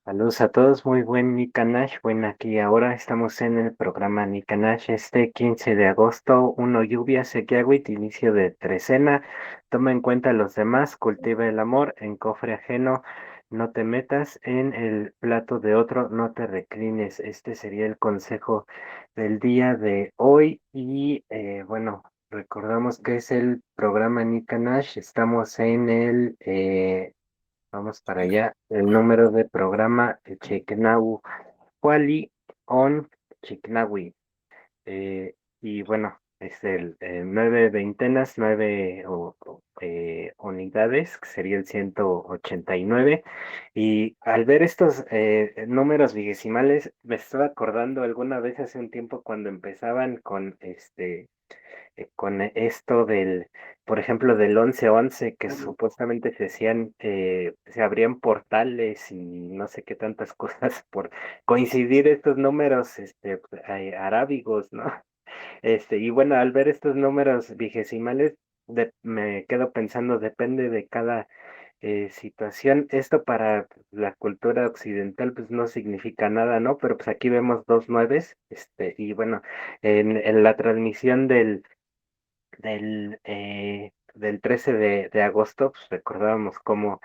Saludos a todos, muy buen Nikanash. Bueno, aquí ahora estamos en el programa Nikanash, este 15 de agosto, uno lluvia, sequiagüit, inicio de trecena. Toma en cuenta a los demás, cultiva el amor, en cofre ajeno, no te metas, en el plato de otro, no te reclines. Este sería el consejo del día de hoy. Y bueno, recordamos que es el programa Nikanash, estamos en el vamos para allá. El número de programa Chiknawi Wali on Chiknawi. Y bueno, es el nueve veintenas, unidades, que sería el 189. Y al ver estos números vigesimales, me estaba acordando alguna vez hace un tiempo cuando empezaban con esto por ejemplo, del 11-11, que supuestamente se abrían portales y no sé qué tantas cosas por coincidir estos números, arábigos, ¿no? Y bueno, al ver estos números vigesimales, me quedo pensando, depende de cada situación. Esto para la cultura occidental, pues no significa nada, ¿no? Pero pues aquí vemos dos nueves, y bueno, en la transmisión del 13 de agosto, pues recordábamos cómo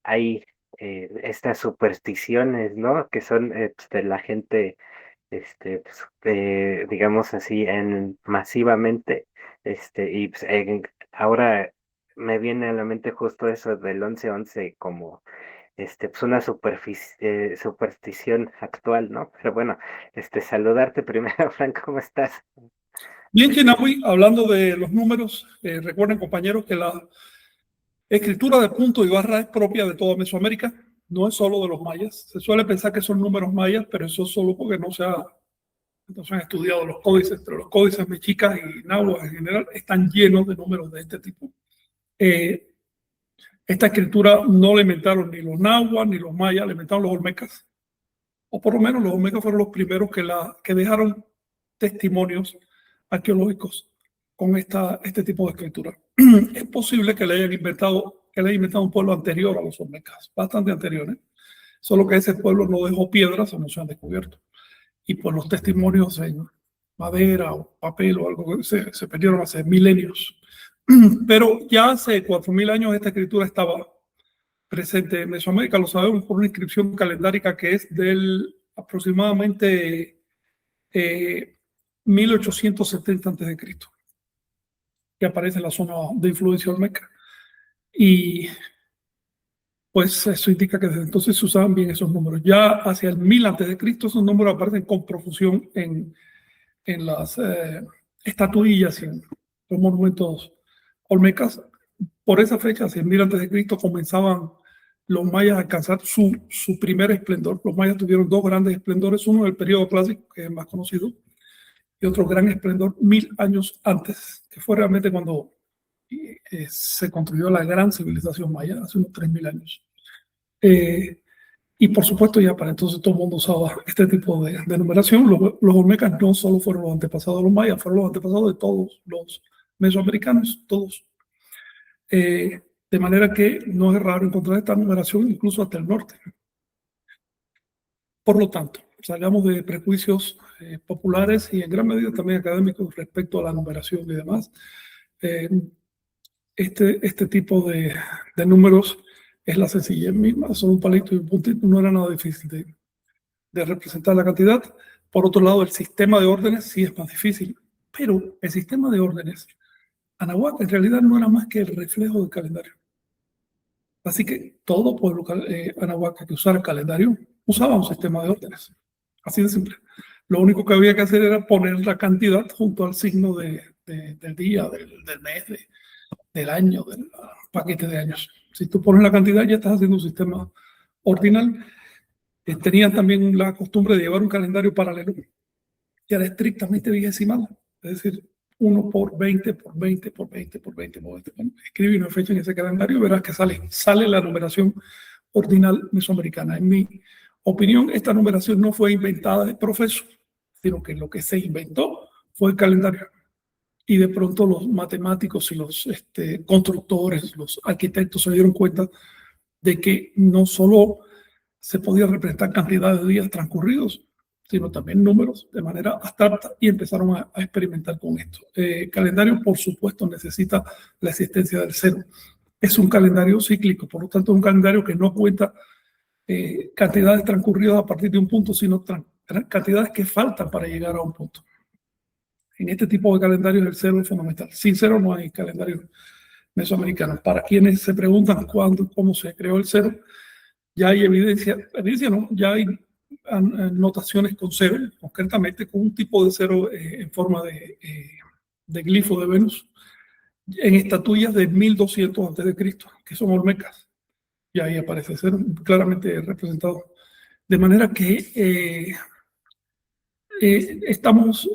hay estas supersticiones, ¿no? Que son pues, de la gente, pues, digamos así, masivamente, y pues, ahora me viene a la mente justo eso del 11-11 como pues una superstición actual, ¿no? Pero bueno, saludarte primero, Frank, ¿cómo estás? Bien, Chinawi, hablando de los números, recuerden, compañeros, que la escritura de punto y barra es propia de toda Mesoamérica, no es solo de los mayas. Se suele pensar que son números mayas, pero eso es solo porque no se han estudiado los códices, pero los códices mexicas y náhuatl en general están llenos de números de este tipo. Eh, Esta escritura no la inventaron ni los náhuatl ni los mayas, la inventaron los olmecas, o por lo menos los olmecas fueron los primeros que dejaron testimonios arqueológicos con este tipo de escritura. Es posible que le hayan inventado un pueblo anterior a los olmecas, bastante anterior, ¿eh? Solo que ese pueblo no dejó piedras o no se han descubierto. Y por los testimonios en madera o papel o algo se perdieron hace milenios. Pero ya hace 4.000 años esta escritura estaba presente en Mesoamérica, lo sabemos por una inscripción calendárica que es del aproximadamente 1870 a.C., que aparece en la zona de influencia olmeca. Y pues eso indica que desde entonces se usaban bien esos números. Ya hacia el 1000 a.C., esos números aparecen con profusión en las estatuillas y en los monumentos olmecas. Por esa fecha, hacia el 1000 a.C., comenzaban los mayas a alcanzar su primer esplendor. Los mayas tuvieron dos grandes esplendores, uno en el periodo clásico, que es más conocido, y otro gran esplendor 1000 años antes, que fue realmente cuando se construyó la gran civilización maya, hace unos 3000 años. Y por supuesto, ya para entonces todo el mundo usaba este tipo de numeración. Los olmecas no solo fueron los antepasados de los mayas, fueron los antepasados de todos los mesoamericanos, todos. De manera que no es raro encontrar esta numeración incluso hasta el norte. Por lo tanto, salgamos de prejuicios populares y en gran medida también académicos respecto a la numeración y demás. Este tipo de números es la sencillez misma, son un palito y un puntito, no era nada difícil de representar la cantidad. Por otro lado, el sistema de órdenes sí es más difícil, pero el sistema de órdenes, Anahuac en realidad no era más que el reflejo del calendario. Así que todo pueblo anahuaca que usara el calendario usaba un sistema de órdenes. Así de simple. Lo único que había que hacer era poner la cantidad junto al signo del día, del mes, del año, del paquete de años. Si tú pones la cantidad, ya estás haciendo un sistema ordinal. Tenían también la costumbre de llevar un calendario paralelo, que era estrictamente vigesimal, es decir, 1 por 20, por 20, por 20, por 20, por 20. Bueno, escribe una fecha en ese calendario y verás que sale la numeración ordinal mesoamericana. En mi opinión, esta numeración no fue inventada de profeso, sino que lo que se inventó fue el calendario. Y de pronto los matemáticos y los constructores, los arquitectos se dieron cuenta de que no solo se podía representar cantidad de días transcurridos, sino también números de manera abstracta, y empezaron a experimentar con esto. Calendario, por supuesto, necesita la existencia del cero. Es un calendario cíclico, por lo tanto es un calendario que no cuenta cantidades transcurridas a partir de un punto, sino cantidades que faltan para llegar a un punto. En este tipo de calendarios el cero es fundamental. Sin cero no hay calendario mesoamericano. Para quienes se preguntan cuándo, cómo se creó el cero, ya hay evidencia no, ya hay notaciones con cero, concretamente con un tipo de cero en forma de glifo de Venus, en estatuillas de 1200 a.C., que son olmecas. Y ahí aparece cero claramente representado. De manera que estamos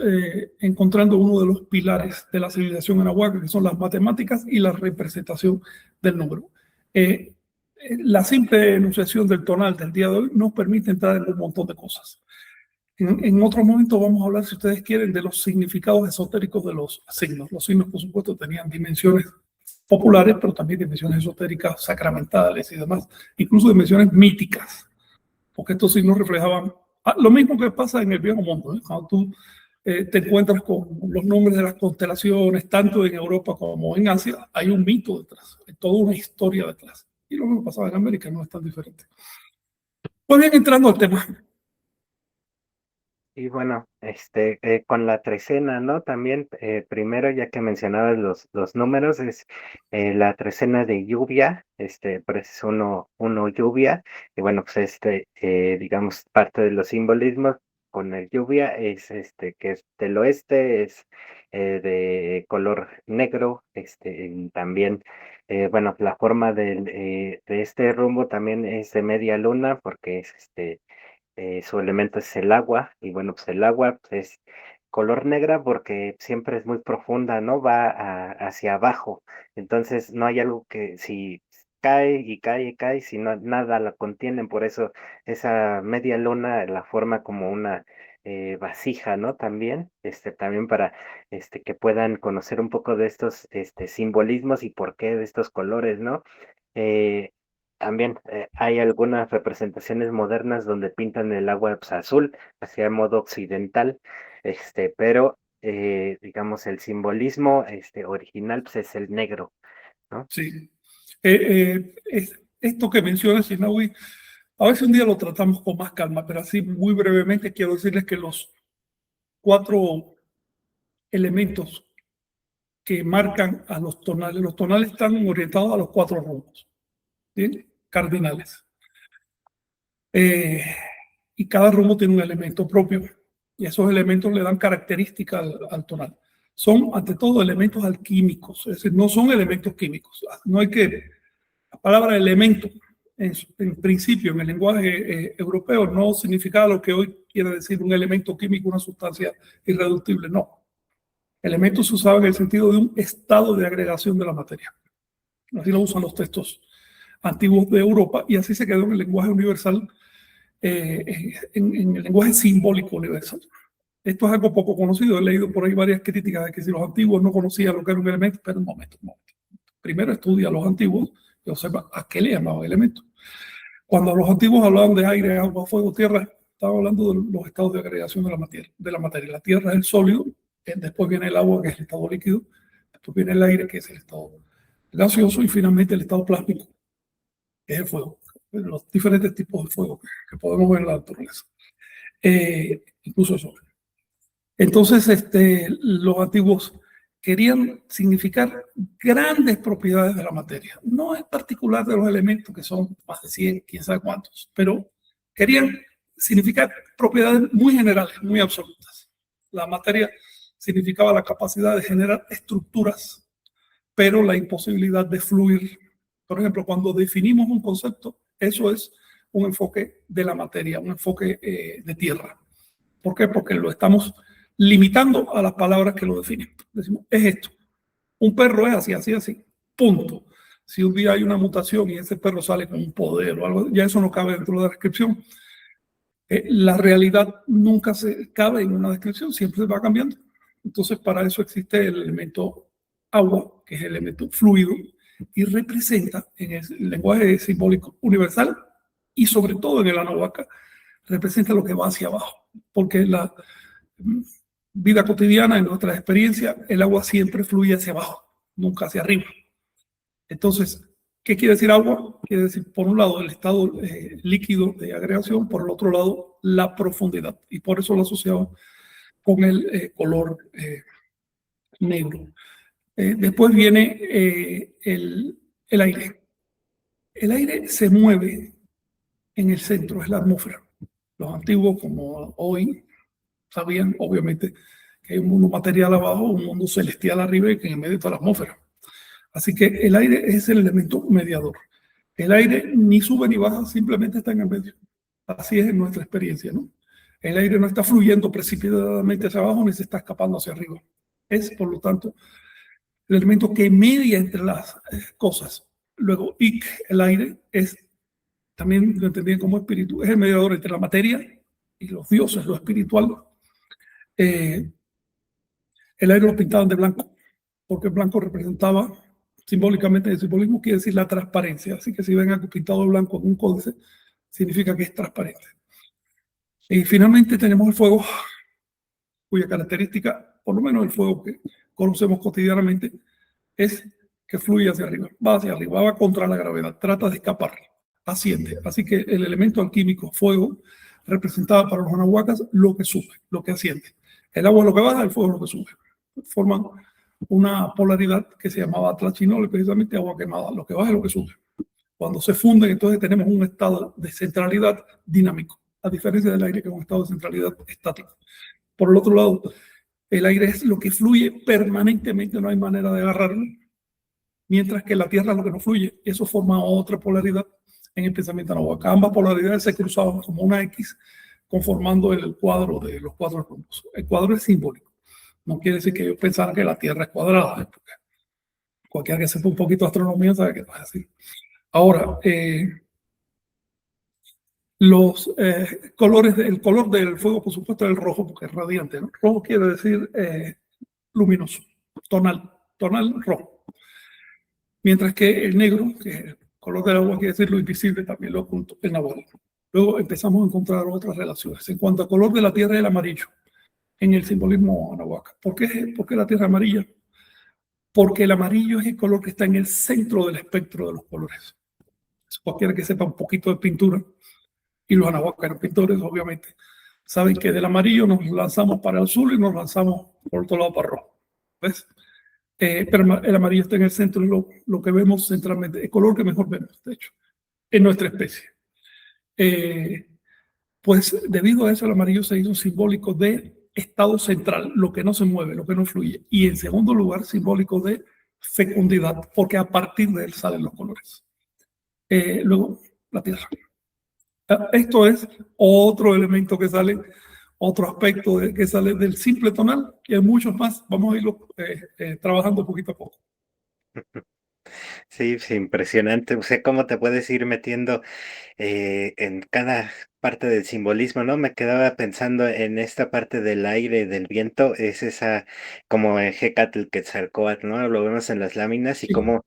encontrando uno de los pilares de la civilización anahuaca, que son las matemáticas y la representación del número. La simple enunciación del tonal del día de hoy nos permite entrar en un montón de cosas. En otro momento vamos a hablar, si ustedes quieren, de los significados esotéricos de los signos. Los signos, por supuesto, tenían dimensiones populares, pero también dimensiones esotéricas, sacramentales y demás, incluso dimensiones míticas, porque estos signos reflejaban lo mismo que pasa en el viejo mundo, ¿eh? Cuando tú te encuentras con los nombres de las constelaciones, tanto en Europa como en Asia, hay un mito detrás, hay toda una historia detrás. Y lo mismo pasaba en América, no es tan diferente. Pues bien, entrando al tema. Y bueno, con la trecena, ¿no? También, primero, ya que mencionabas los números, es la trecena de lluvia, pues es uno lluvia, y bueno, pues digamos, parte de los simbolismos con el lluvia es que es del oeste, es de color negro, y también, bueno, la forma de este rumbo también es de media luna, porque es su elemento es el agua, y bueno, pues el agua pues, es color negra porque siempre es muy profunda, ¿no? Va hacia abajo. Entonces no hay algo que si cae y cae y cae, si no, nada la contienen. Por eso esa media luna la forma como una vasija, ¿no? También, también para que puedan conocer un poco de estos simbolismos y por qué de estos colores, ¿no? Eh, También hay algunas representaciones modernas donde pintan el agua pues, azul, hacia modo occidental, pero digamos el simbolismo original pues, es el negro, ¿no? Sí. Esto que mencionas, Sinawi, a veces un día lo tratamos con más calma, pero así muy brevemente quiero decirles que los 4 elementos que marcan a los tonales están orientados a los 4 rumbos, ¿sí? Cardinales. Y cada rumbo tiene un elemento propio, y esos elementos le dan característica al tonal. Son, ante todo, elementos alquímicos, es decir, no son elementos químicos. No hay que, la palabra elemento, en principio, en el lenguaje europeo, no significa lo que hoy quiere decir un elemento químico, una sustancia irreductible, no. Elementos se usaban en el sentido de un estado de agregación de la materia. Así lo usan los textos antiguos de Europa, y así se quedó en el lenguaje universal, en el lenguaje simbólico universal. Esto es algo poco conocido. He leído por ahí varias críticas de que si los antiguos no conocían lo que era un elemento, pero un momento. Primero estudia a los antiguos y observa a qué le llamaban elemento. Cuando los antiguos hablaban de aire, agua, fuego, tierra, estaban hablando de los estados de agregación de la materia. La tierra es el sólido, después viene el agua, que es el estado líquido, después viene el aire, que es el estado gaseoso, y finalmente el estado plásmico, que es el fuego. Los diferentes tipos de fuego que podemos ver en la naturaleza. Incluso eso. Entonces, los antiguos querían significar grandes propiedades de la materia, no en particular de los elementos, que son más de 100, quién sabe cuántos, pero querían significar propiedades muy generales, muy absolutas. La materia significaba la capacidad de generar estructuras, pero la imposibilidad de fluir. Por ejemplo, cuando definimos un concepto, eso es un enfoque de la materia, un enfoque de tierra. ¿Por qué? Porque lo estamos limitando a las palabras que lo definen. Decimos, es esto. Un perro es así, así, así. Punto. Si un día hay una mutación y ese perro sale con un poder o algo, ya eso no cabe dentro de la descripción. La realidad nunca se cabe en una descripción, siempre va cambiando. Entonces, para eso existe el elemento agua, que es el elemento fluido, y representa en el lenguaje simbólico universal y sobre todo en el Anahuaca, representa lo que va hacia abajo, porque la vida cotidiana, en nuestra experiencia, el agua siempre fluye hacia abajo, nunca hacia arriba. Entonces, ¿qué quiere decir agua? Quiere decir, por un lado, el estado líquido de agregación, por el otro lado, la profundidad. Y por eso lo asociamos con el color negro. Después viene el aire. El aire se mueve en el centro, es la atmósfera. Los antiguos, como hoy, sabían, obviamente, que hay un mundo material abajo, un mundo celestial arriba y que en el medio está la atmósfera. Así que el aire es el elemento mediador. El aire ni sube ni baja, simplemente está en el medio. Así es en nuestra experiencia, ¿no? El aire no está fluyendo precipitadamente hacia abajo ni se está escapando hacia arriba. Es, por lo tanto, el elemento que media entre las cosas. Luego, Ik, el aire, es, también lo entendí como espíritu, es el mediador entre la materia y los dioses, lo espiritual. El aire lo pintaban de blanco, porque el blanco representaba, simbólicamente, el simbolismo quiere decir la transparencia. Así que si ven algo pintado de blanco en un códice, significa que es transparente. Y finalmente tenemos el fuego, cuya característica, por lo menos el fuego que conocemos cotidianamente, es que fluye hacia arriba, va contra la gravedad, trata de escapar, asciende. Así que el elemento alquímico fuego representaba para los anahuacas lo que sube, lo que asciende. El agua es lo que baja, el fuego es lo que sube. Forman una polaridad que se llamaba Tlachinole, precisamente agua quemada, lo que baja es lo que sube. Cuando se funden, entonces tenemos un estado de centralidad dinámico, a diferencia del aire que es un estado de centralidad estático. Por el otro lado, el aire es lo que fluye permanentemente, no hay manera de agarrarlo, mientras que la tierra es lo que no fluye. Eso forma otra polaridad en el pensamiento anahuaca. Ambas polaridades se cruzaban como una X, conformando el cuadro de los cuadros rombos. El cuadro es simbólico. No quiere decir que ellos pensaran que la Tierra es cuadrada, porque cualquiera que sepa un poquito de astronomía sabe que no es así. Ahora, los colores, el color del fuego, por supuesto, es el rojo, porque es radiante, ¿no? Rojo quiere decir luminoso, tonal rojo. Mientras que el negro, que es el color del agua, quiere decir lo invisible, también lo oculto, el nahual. Luego empezamos a encontrar otras relaciones. En cuanto al color de la tierra, el amarillo, en el simbolismo anahuaca. ¿Por qué la tierra amarilla? Porque el amarillo es el color que está en el centro del espectro de los colores. Cualquiera que sepa un poquito de pintura, y los anahuacas eran pintores, obviamente, saben que del amarillo nos lanzamos para el azul y nos lanzamos por otro lado para el rojo. ¿Ves? Pero el amarillo está en el centro, es lo que vemos centralmente, el color que mejor vemos, de hecho, en nuestra especie. Pues debido a eso, el amarillo se hizo simbólico de estado central, lo que no se mueve, lo que no fluye. Y en segundo lugar, simbólico de fecundidad, porque a partir de él salen los colores. Luego, la tierra. Esto es otro elemento que sale, otro aspecto que sale del simple tonal, y hay muchos más. Vamos a irlo trabajando poquito a poco. Sí, es impresionante. O sea, cómo te puedes ir metiendo en cada parte del simbolismo, ¿no? Me quedaba pensando en esta parte del aire, del viento, es esa como en Hecatl Quetzalcóatl, ¿no? Lo vemos en las láminas y Sí, cómo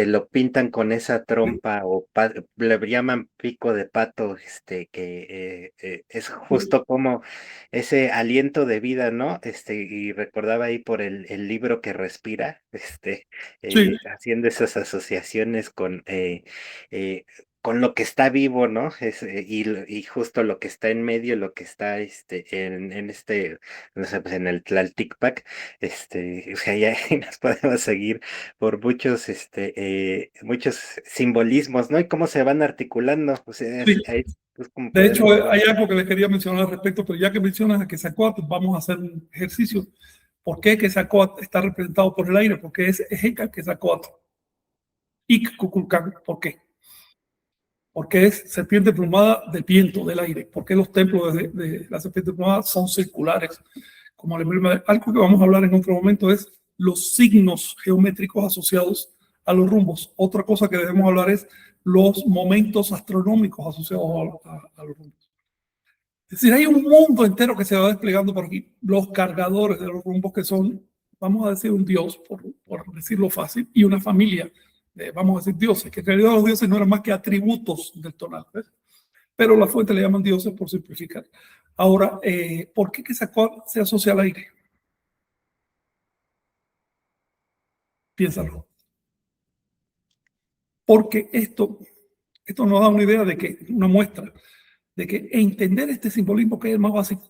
lo pintan con esa trompa o le llaman pico de pato, que es justo como ese aliento de vida, ¿no? Y recordaba ahí por el libro que respira, sí, haciendo esas asociaciones con lo que está vivo, ¿no? Y justo lo que está en medio, lo que está no sé, pues en el Tlalticpac, o sea, ya ahí nos podemos seguir por muchos simbolismos, ¿no? Y cómo se van articulando, o sea, sí. es como De hecho, podemos. hay algo que les quería mencionar al respecto, pero ya que mencionas a Quetzalcóatl, vamos a hacer un ejercicio. ¿Por qué Quetzalcóatl está representado por el aire? Porque es Ejeca Quetzalcóatl. Iccuculcán, ¿por qué? Porque es serpiente plumada del viento, del aire. Porque los templos de la serpiente plumada son circulares. Como el emblema de algo que vamos a hablar en otro momento es los signos geométricos asociados a los rumbos. Otra cosa que debemos hablar es los momentos astronómicos asociados a los rumbos. Es decir, hay un mundo entero que se va desplegando por aquí. Los cargadores de los rumbos que son, vamos a decir, un dios, por decirlo fácil, y una familia de, vamos a decir, dioses, que en realidad los dioses no eran más que atributos del tonal. ¿Ves? pero la fuente le llaman dioses por simplificar. Ahora, ¿por qué Quetzalcóatl se asocia al aire? Piénsalo. Porque esto nos da una idea de que, una muestra, de que entender este simbolismo, que es el más básico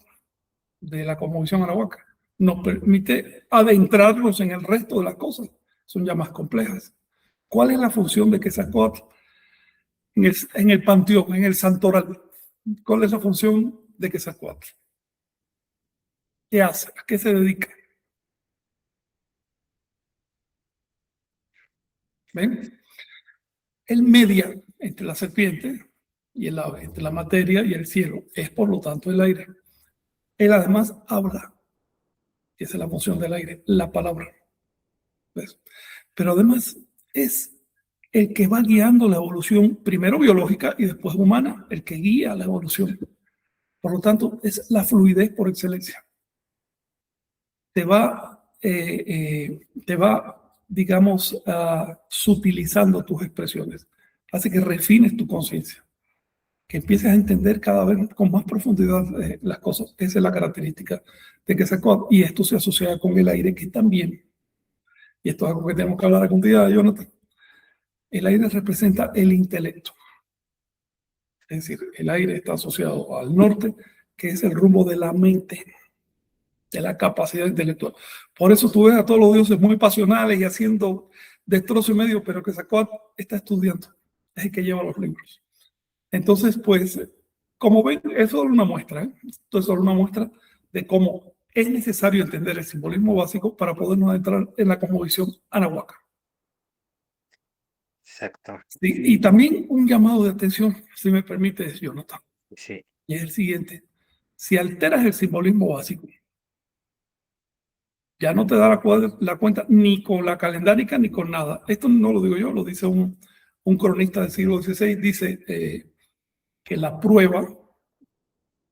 de la cosmovisión arahuaca, nos permite adentrarnos en el resto de las cosas, son ya más complejas. ¿Cuál es la función de Quetzalcóatl en el panteón, en el santoral? ¿Cuál es la función de Quetzalcóatl? ¿Qué hace? ¿A qué se dedica? ¿Ven? Él media entre la serpiente y el ave, entre la materia y el cielo. Es por lo tanto el aire. Él además habla, que esa es la función del aire, la palabra. ¿Ves? Pero además es el que va guiando la evolución, primero biológica y después humana, el que guía la evolución. Por lo tanto, es la fluidez por excelencia. Te va, digamos, sutilizando tus expresiones. Hace que refines tu conciencia, que empieces a entender cada vez con más profundidad las cosas. Esa es la característica de Quetzalcóatl. Y esto se asocia con el aire, que también, y esto es algo que tenemos que hablar a continuidad, Jonathan, el aire representa el intelecto. Es decir, el aire está asociado al norte, que es el rumbo de la mente, de la capacidad intelectual. Por eso tú ves a todos los dioses muy pasionales y haciendo destrozo y medio, pero Quetzalcóatl está estudiando, es el que lleva los libros. Entonces, pues, como ven, es solo una muestra, ¿eh? Esto es solo una muestra de cómo es necesario entender el simbolismo básico para podernos entrar en la cosmovisión anahuaca. Exacto. Sí, y también un llamado de atención, si me permites, Jonathan, Sí. y es el siguiente. Si alteras el simbolismo básico, ya no te da la cuenta ni con la calendárica ni con nada. Esto no lo digo yo, lo dice un cronista del siglo XVI, dice que la prueba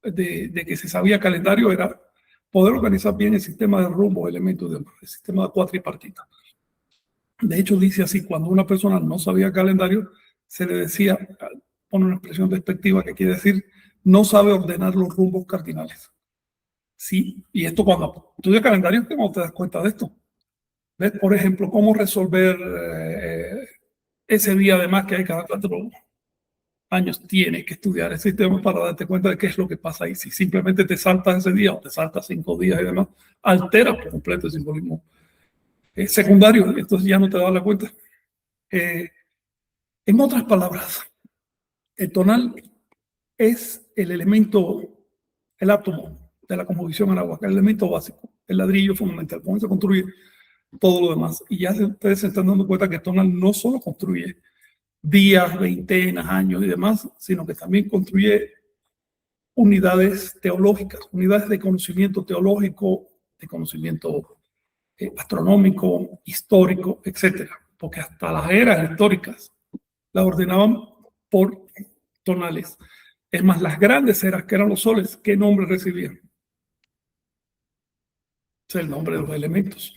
de que se sabía calendario era poder organizar bien el sistema de rumbo, elementos, el sistema cuatripartita. De hecho, dice así, cuando una persona no sabía calendario, se le decía, pone una expresión despectiva que quiere decir, no sabe ordenar los rumbos cardinales. Sí, y esto cuando estudias calendario, ¿cómo te das cuenta de esto? ¿Ves? Por ejemplo, cómo resolver ese día además que hay cada 4 años. Tienes que estudiar el sistema para darte cuenta de qué es lo que pasa ahí. Si simplemente te saltas ese día o te saltas 5 días y demás, altera por completo el simbolismo secundario, entonces ya no te das la cuenta. En otras palabras, el tonal es el elemento, el átomo de la cosmovisión anáhuaca, el elemento básico, el ladrillo fundamental. Con eso se construye todo lo demás. Y ya ustedes se están dando cuenta que el tonal no solo construye días, veintenas, años y demás, sino que también construye unidades teológicas, unidades de conocimiento teológico, de conocimiento astronómico, histórico, etcétera. Porque hasta las eras históricas las ordenaban por tonales. Es más, las grandes eras, que eran los soles, ¿qué nombre recibían? Es el nombre de los elementos.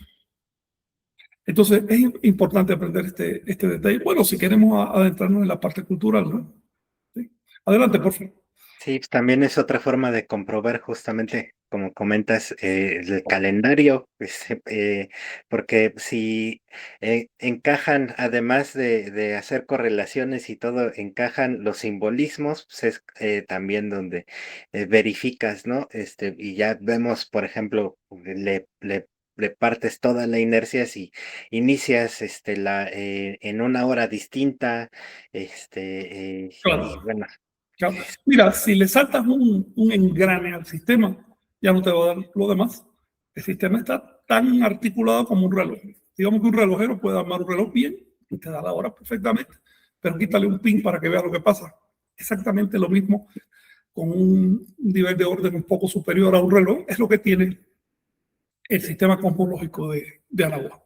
Entonces, es importante aprender este detalle. Bueno, si queremos adentrarnos en la parte cultural, ¿no? ¿Sí? Adelante, por favor. Sí, pues también es otra forma de comprobar justamente, como comentas, el calendario, pues, porque si encajan, además de hacer correlaciones y todo, encajan los simbolismos, pues es también donde verificas, ¿no? Y ya vemos, por ejemplo, le partes toda la inercia si inicias en una hora distinta, y Claro. bueno. Claro. Mira, si le saltas un engrane al sistema, ya no te va a dar lo demás. El sistema está tan articulado como un reloj. Digamos que un relojero puede armar un reloj bien y te da la hora perfectamente, pero quítale un pin para que veas lo que pasa. Exactamente lo mismo con un nivel de orden un poco superior a un reloj, es lo que tiene el sistema cosmológico de Aragua.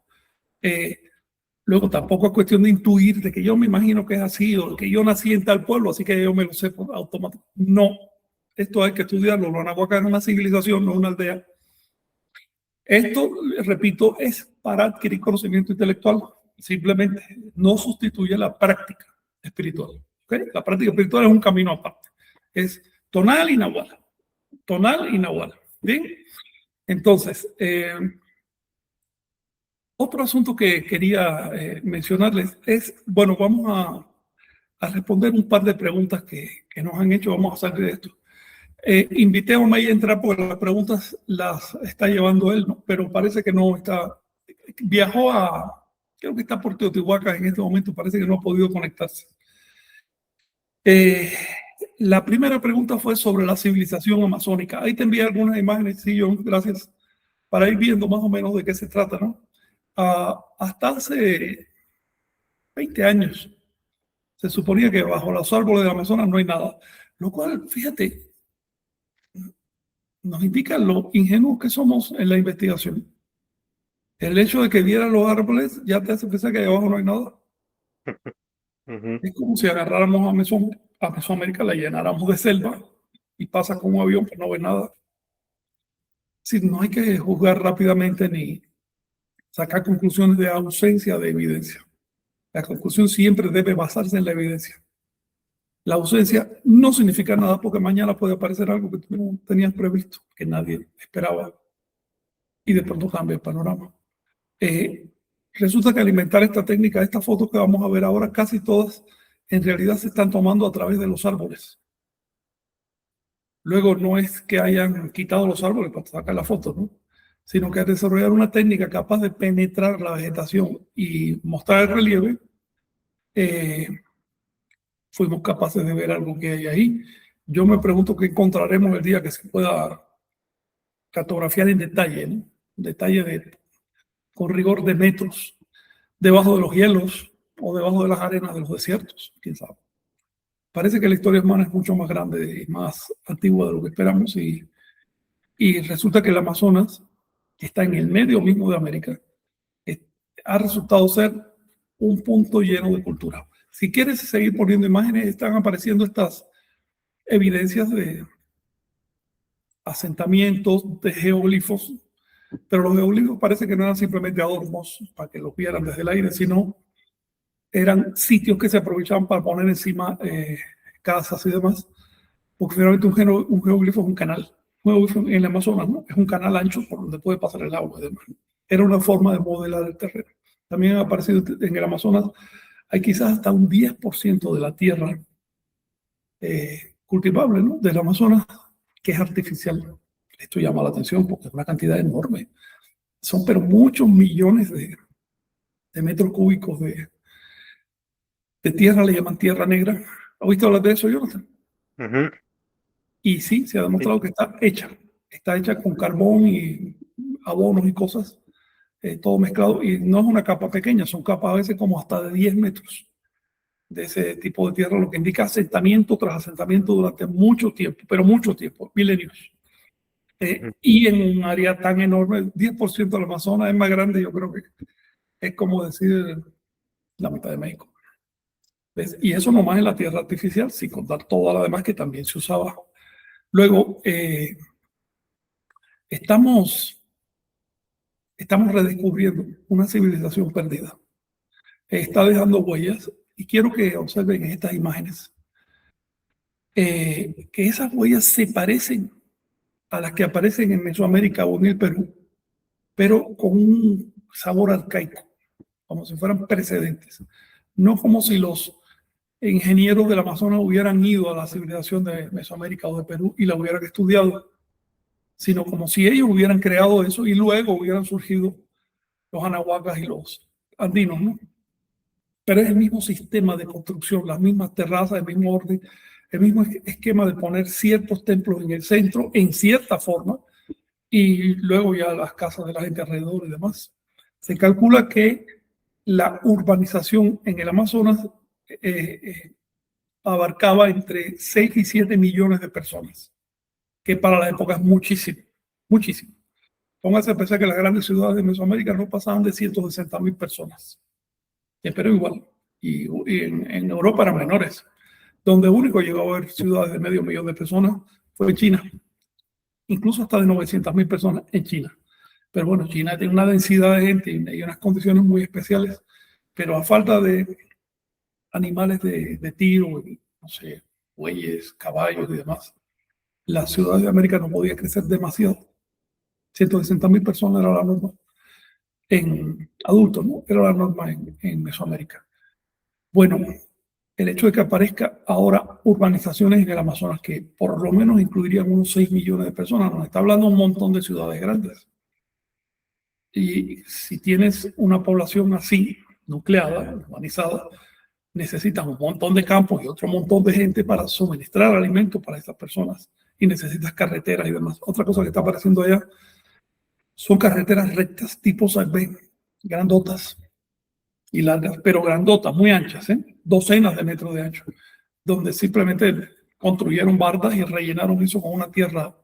Luego tampoco es cuestión de intuir de que yo me imagino que es así o que yo nací en tal pueblo, así que yo me lo sé por automático. No, esto hay que estudiarlo. Lo Anahuaca es una civilización, no una aldea. Esto, repito, es para adquirir conocimiento intelectual. Simplemente no sustituye la práctica espiritual. ¿Okay? La práctica espiritual es un camino aparte. Es tonal y nahual. Tonal y nahual. Bien. Entonces, otro asunto que quería mencionarles es, bueno, vamos a responder un par de preguntas que nos han hecho. Vamos a salir de esto. Invité a Omey a entrar porque las preguntas las está llevando él, ¿no? Pero parece que no está. Viajó creo que está por Teotihuacán en este momento, parece que no ha podido conectarse. La primera pregunta fue sobre la civilización amazónica. Ahí te envié algunas imágenes, sí, John, gracias, para ir viendo más o menos de qué se trata, ¿no? Hasta hace 20 años se suponía que bajo los árboles del Amazonas no hay nada, lo cual, fíjate, nos indica lo ingenuos que somos en la investigación. El hecho de que vieran los árboles ya te hace pensar que ahí abajo no hay nada. Es como si agarráramos a Mesoamérica, la llenáramos de selva y pasa con un avión que no ve nada. Si no hay que juzgar rápidamente ni sacar conclusiones de ausencia de evidencia. La conclusión siempre debe basarse en la evidencia. La ausencia no significa nada porque mañana puede aparecer algo que tú no tenías previsto, que nadie esperaba y de pronto cambia el panorama. Resulta que alimentar esta técnica, estas fotos que vamos a ver ahora, casi todas en realidad se están tomando a través de los árboles. Luego no es que hayan quitado los árboles para sacar la foto, ¿no? Sino que al desarrollar una técnica capaz de penetrar la vegetación y mostrar el relieve, fuimos capaces de ver algo que hay ahí. Yo me pregunto qué encontraremos el día que se pueda cartografiar en detalle, ¿no? Detalle con rigor de metros, debajo de los hielos o debajo de las arenas de los desiertos, quién sabe. Parece que la historia humana es mucho más grande y más antigua de lo que esperamos y resulta que el Amazonas, que está en el medio mismo de América, ha resultado ser un punto lleno de cultura. Si quieres seguir poniendo imágenes, están apareciendo estas evidencias de asentamientos, de geoglifos, pero los geoglifos parece que no eran simplemente adornos para que los vieran desde el aire, sino eran sitios que se aprovechaban para poner encima casas y demás, porque finalmente un geoglifo es un canal. Un geoglifo en el Amazonas, ¿no? Es un canal ancho por donde puede pasar el agua y demás. Era una forma de modelar el terreno. También ha aparecido en el Amazonas, hay quizás hasta un 10% de la tierra cultivable, ¿no? Del Amazonas, que es artificial. Esto llama la atención porque es una cantidad enorme. Son pero muchos millones de metros cúbicos de tierra, le llaman tierra negra. ¿Has oído hablar de eso, Jonathan? Y sí, se ha demostrado que está hecha con carbón y abonos y cosas, todo mezclado, y no es una capa pequeña, son capas a veces como hasta de 10 metros de ese tipo de tierra, lo que indica asentamiento tras asentamiento durante mucho tiempo, pero mucho tiempo, milenios. Y en un área tan enorme, 10% del Amazonas es más grande, yo creo que es como decir la mitad de México. ¿Ves? Y eso nomás en la tierra artificial, sin contar toda la demás que también se usaba. Luego, estamos redescubriendo una civilización perdida. Está dejando huellas y quiero que observen estas imágenes. Que esas huellas se parecen a las que aparecen en Mesoamérica o en el Perú, pero con un sabor arcaico, como si fueran precedentes. No como si los ingenieros del Amazonas hubieran ido a la civilización de Mesoamérica o de Perú y la hubieran estudiado, sino como si ellos hubieran creado eso y luego hubieran surgido los anahuacas y los andinos, ¿no? Pero es el mismo sistema de construcción, las mismas terrazas, el mismo orden, el mismo esquema de poner ciertos templos en el centro, en cierta forma, y luego ya las casas de la gente alrededor y demás. Se calcula que la urbanización en el Amazonas abarcaba entre 6 y 7 millones de personas, que para la época es muchísimo, muchísimo. Póngase a pensar que las grandes ciudades de Mesoamérica no pasaban de 160.000 personas. En Perú igual. Y en Europa eran menores. Donde único llegó a haber ciudades de medio millón de personas fue en China. Incluso hasta de 900.000 personas en China. Pero bueno, China tiene una densidad de gente y unas condiciones muy especiales. Pero a falta de animales de tiro, no sé, bueyes, caballos y demás. La ciudad de América no podía crecer demasiado. 160.000 personas era la norma en adultos, ¿no? Era la norma en Mesoamérica. Bueno, el hecho de que aparezca ahora urbanizaciones en el Amazonas que por lo menos incluirían unos 6 millones de personas, nos está hablando un montón de ciudades grandes. Y si tienes una población así, nucleada, urbanizada, necesitas un montón de campos y otro montón de gente para suministrar alimentos para estas personas. Y necesitas carreteras y demás. Otra cosa que está apareciendo allá son carreteras rectas tipo Salvé, grandotas y largas, pero grandotas, muy anchas, docenas de metros de ancho, donde simplemente construyeron bardas y rellenaron eso con una tierra,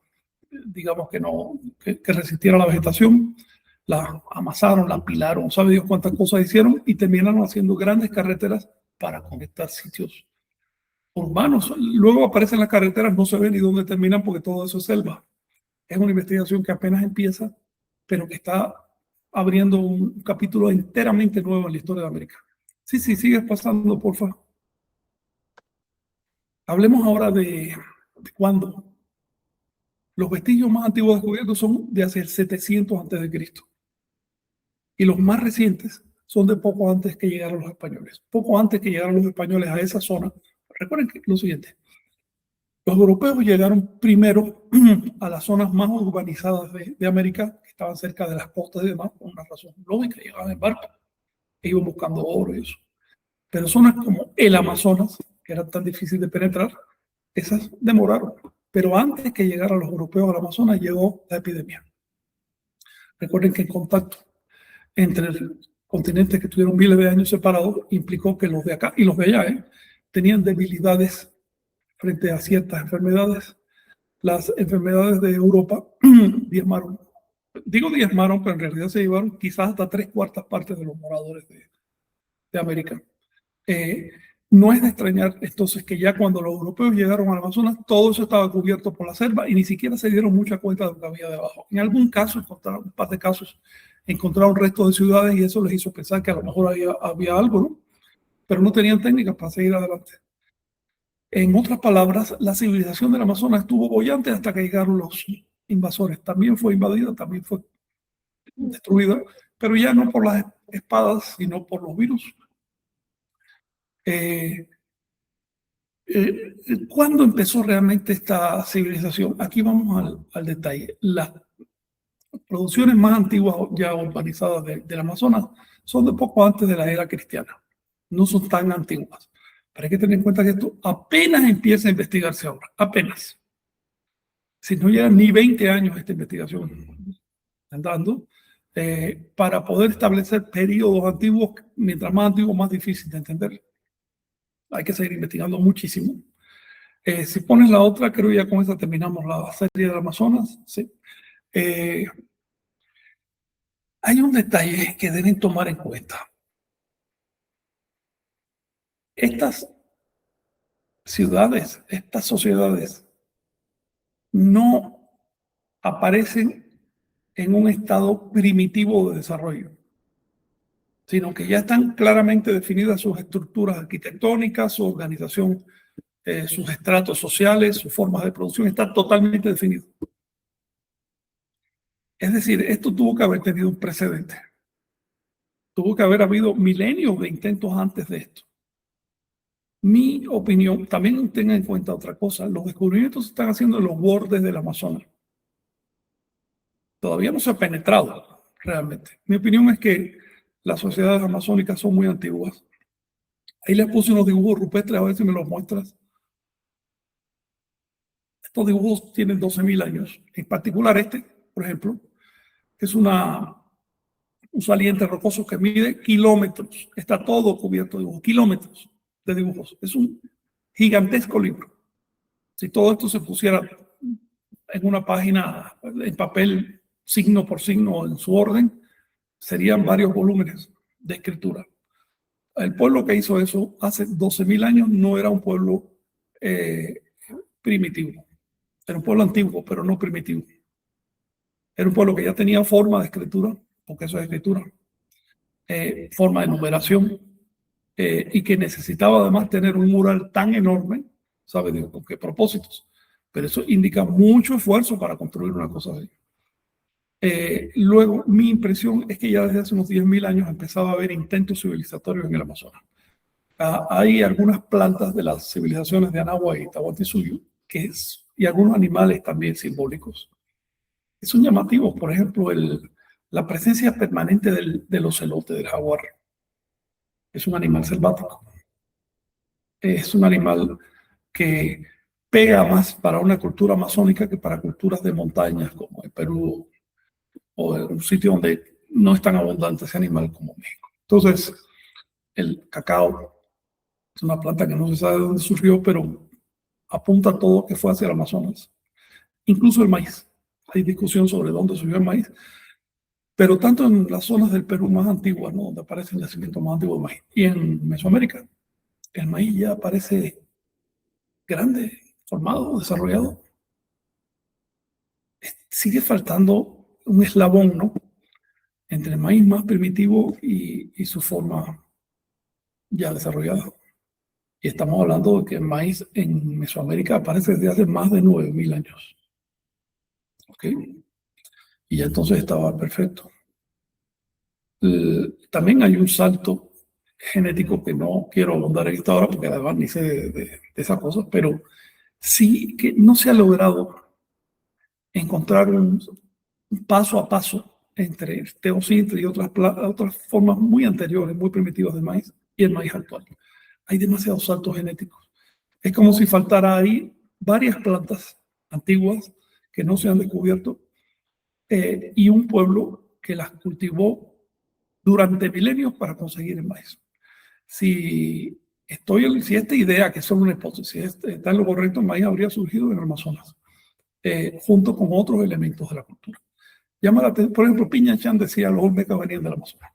digamos que no, que resistiera la vegetación, la amasaron, la apilaron, sabe Dios cuántas cosas hicieron y terminaron haciendo grandes carreteras para conectar sitios urbanos. Luego aparecen las carreteras, no se ve ni dónde terminan porque todo eso es selva. Es una investigación que apenas empieza, pero que está abriendo un capítulo enteramente nuevo en la historia de América. Sí, sigues pasando, por favor. Hablemos ahora de cuándo. Los vestigios más antiguos descubiertos son de hace 700 antes de Cristo. Y los más recientes son de poco antes que llegaron los españoles. Poco antes que llegaron los españoles a esa zona. Recuerden que lo siguiente. Los europeos llegaron primero a las zonas más urbanizadas de América, que estaban cerca de las costas y demás, por una razón lógica, llegaban en barco, e iban buscando oro y eso. Pero zonas como el Amazonas, que era tan difícil de penetrar, esas demoraron. Pero antes que llegaran los europeos al Amazonas, llegó la epidemia. Recuerden que el contacto entre continentes que estuvieron miles de años separados implicó que los de acá y los de allá tenían debilidades frente a ciertas enfermedades. Las enfermedades de Europa diezmaron. Digo diezmaron, pero en realidad se llevaron quizás hasta 3/4 partes de los moradores de América. No es de extrañar entonces que ya cuando los europeos llegaron al Amazonas, todo eso estaba cubierto por la selva y ni siquiera se dieron mucha cuenta de lo que había debajo. En algún caso, encontraron un par de casos, encontraron restos de ciudades y eso les hizo pensar que a lo mejor había algo, ¿no? Pero no tenían técnicas para seguir adelante. En otras palabras, la civilización del Amazonas estuvo boyante hasta que llegaron los invasores. También fue invadida, también fue destruida, pero ya no por las espadas, sino por los virus. ¿Cuándo empezó realmente esta civilización? Aquí vamos al detalle. Las producciones más antiguas ya urbanizadas del Amazonas son de poco antes de la era cristiana. No son tan antiguas. Pero hay que tener en cuenta que esto apenas empieza a investigarse ahora. Apenas. Si no llegan ni 20 años esta investigación andando, para poder establecer periodos antiguos, mientras más antiguos, más difícil de entender. Hay que seguir investigando muchísimo. Si pones la otra, creo ya con esa terminamos la serie del Amazonas. ¿Sí? Hay un detalle que deben tomar en cuenta. Estas ciudades, estas sociedades, no aparecen en un estado primitivo de desarrollo, sino que ya están claramente definidas sus estructuras arquitectónicas, su organización, sus estratos sociales, sus formas de producción, está totalmente definido. Es decir, esto tuvo que haber tenido un precedente. Tuvo que haber habido milenios de intentos antes de esto. Mi opinión, también tengan en cuenta otra cosa, los descubrimientos se están haciendo en los bordes del Amazonas. Todavía no se ha penetrado realmente. Mi opinión es que las sociedades amazónicas son muy antiguas. Ahí les puse unos dibujos rupestres, a ver si me los muestras. Estos dibujos tienen 12.000 años. En particular este, por ejemplo, es un saliente rocoso que mide kilómetros. Está todo cubierto de dibujos, kilómetros de dibujos. Es un gigantesco libro. Si todo esto se pusiera en una página en papel, signo por signo, en su orden, serían varios volúmenes de escritura. El pueblo que hizo eso hace 12.000 años no era un pueblo primitivo. Era un pueblo antiguo, pero no primitivo. Era un pueblo que ya tenía forma de escritura, porque eso es escritura, forma de numeración, y que necesitaba además tener un mural tan enorme, sabe Dios con qué propósitos. Pero eso indica mucho esfuerzo para construir una cosa así. Luego, mi impresión es que ya desde hace unos 10.000 años empezaba a haber intentos civilizatorios en el Amazonas. Hay algunas plantas de las civilizaciones de Anagua y Tahuantinsuyo y algunos animales también simbólicos que son llamativos. Por ejemplo, la presencia permanente del ocelote, del jaguar. Es un animal selvático. Es un animal que pega más para una cultura amazónica que para culturas de montañas como el Perú o en un sitio donde no es tan abundante ese animal como México. Entonces, el cacao es una planta que no se sabe de dónde surgió, pero apunta todo que fue hacia el Amazonas. Incluso el maíz. Hay discusión sobre dónde surgió el maíz, pero tanto en las zonas del Perú más antiguas, ¿no?, donde aparece el nacimiento más antiguo del maíz, y en Mesoamérica, el maíz ya aparece grande, formado, desarrollado. Sigue faltando un eslabón, ¿no?, entre el maíz más primitivo y su forma ya desarrollada. Y estamos hablando de que el maíz en Mesoamérica aparece desde hace más de 9.000 años. ¿Ok? Y ya entonces estaba perfecto. También hay un salto genético que no quiero abundar en esta hora porque además ni sé de esas cosas, pero sí que no se ha logrado encontrar un paso a paso entre el teocintre y otras formas muy anteriores, muy primitivas de maíz y el maíz actual. Hay demasiados saltos genéticos. Es como si faltara ahí varias plantas antiguas que no se han descubierto y un pueblo que las cultivó durante milenios para conseguir el maíz. Si esta idea, que es solo una hipótesis, está en lo correcto, el maíz habría surgido en el Amazonas, junto con otros elementos de la cultura. Por ejemplo, Piña Chan decía los olmecas venían del Amazonas,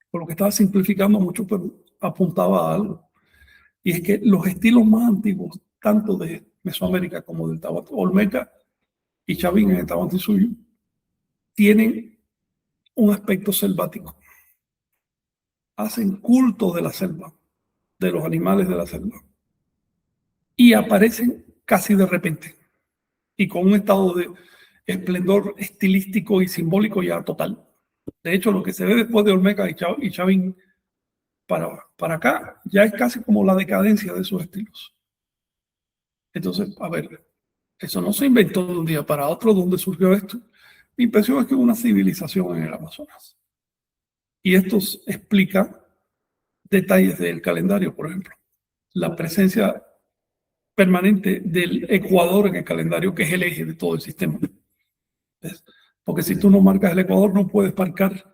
por lo que estaba simplificando mucho, pero apuntaba a algo. Y es que los estilos más antiguos, tanto de Mesoamérica como del Olmeca y Chavín en el Tahuantinsuyo, tienen un aspecto selvático. Hacen culto de la selva, de los animales de la selva. Y aparecen casi de repente y con un estado de esplendor estilístico y simbólico ya total. De hecho, lo que se ve después de Olmeca y Chavín para acá ya es casi como la decadencia de esos estilos. Entonces, a ver, eso no se inventó de un día para otro. ¿Dónde surgió esto? Mi impresión es que hubo una civilización en el Amazonas. Y esto explica detalles del calendario, por ejemplo. La presencia permanente del Ecuador en el calendario, que es el eje de todo el sistema. ¿Ves? Porque si tú no marcas el Ecuador, no puedes marcar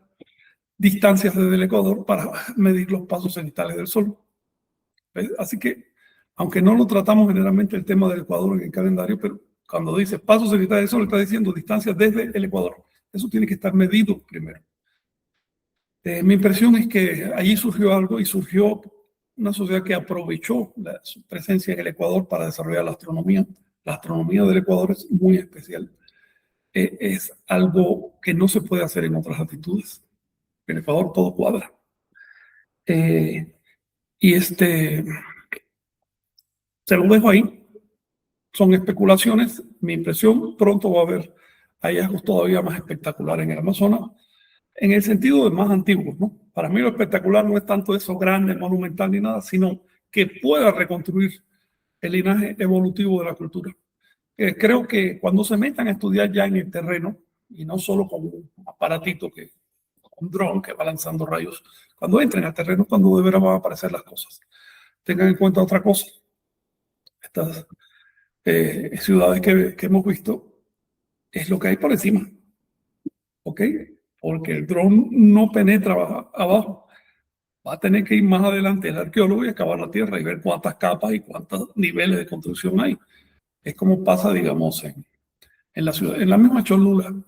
distancias desde el Ecuador para medir los pasos cenitales del Sol. ¿Ves? Así que, aunque no lo tratamos generalmente el tema del Ecuador en el calendario, pero cuando dice pasos cenitales del Sol, está diciendo distancias desde el Ecuador. Eso tiene que estar medido primero. Mi impresión es que allí surgió algo y surgió una sociedad que aprovechó su presencia en el Ecuador para desarrollar la astronomía. La astronomía del Ecuador es muy especial. Es algo que no se puede hacer en otras latitudes. En Ecuador todo cuadra. Y se lo dejo ahí. Son especulaciones. Mi impresión, pronto va a haber hallazgos todavía más espectaculares en el Amazonas, en el sentido de más antiguos, ¿no? Para mí lo espectacular no es tanto eso grande, monumental ni nada, sino que pueda reconstruir el linaje evolutivo de la cultura. Creo que cuando se metan a estudiar ya en el terreno, y no solo con un aparatito, un dron que va lanzando rayos, cuando entren al terreno, cuando de veras van a aparecer las cosas. Tengan en cuenta otra cosa. Estas ciudades que hemos visto es lo que hay por encima, ¿ok? Porque el dron no penetra abajo. Va a tener que ir más adelante el arqueólogo y excavar la tierra y ver cuántas capas y cuántos niveles de construcción hay. Es como pasa, digamos, en la ciudad, en la misma Cholula,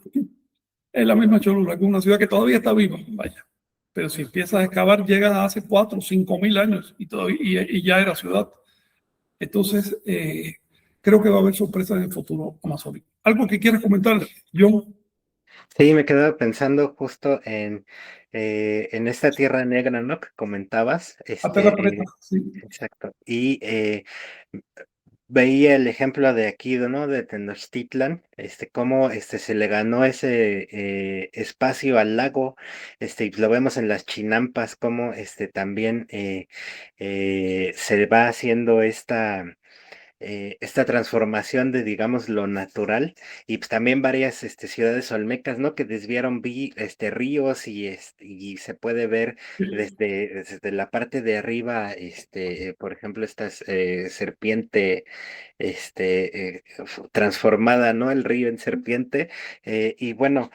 que es una ciudad que todavía está viva, vaya. Pero si empiezas a excavar, llegas a hace 4 o 5 mil años y ya era ciudad. Entonces, creo que va a haber sorpresas en el futuro amazónico. ¿Algo que quieras comentar, John? Sí, me quedaba pensando justo en esta tierra negra, ¿no? Que comentabas, A terra preta, sí. exacto. Y veía el ejemplo de aquí, ¿no? De Tenochtitlan, cómo se le ganó ese espacio al lago, y lo vemos en las chinampas, cómo también se va haciendo esta transformación de, digamos, lo natural, y pues también varias ciudades olmecas, ¿no? Que desviaron ríos y se puede ver desde la parte de arriba, por ejemplo, esta serpiente transformada, ¿no? El río en serpiente, y bueno,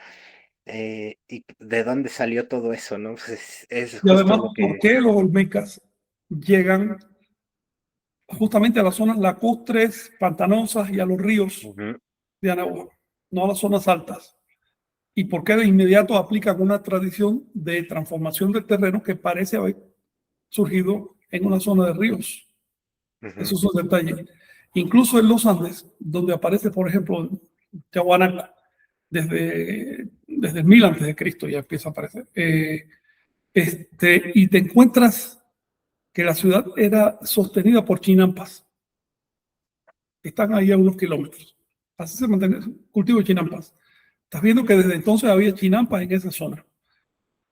¿y de dónde salió todo eso, no? Pues es Y justo además, lo ¿por que... qué los olmecas llegan justamente a las zonas lacustres, pantanosas y a los ríos Ujú, de Anahuac, no a las zonas altas? ¿Y por qué de inmediato aplican una tradición de transformación del terreno que parece haber surgido en una zona de ríos? ujú, Eso es un detalle. Incluso en los Andes, donde aparece, por ejemplo, Tiahuanaco, desde el 1000 antes de Cristo ya empieza a aparecer. Y te encuentras que la ciudad era sostenida por chinampas, que están ahí a unos kilómetros. Así se mantiene el cultivo de chinampas. Estás viendo que desde entonces había chinampas en esa zona.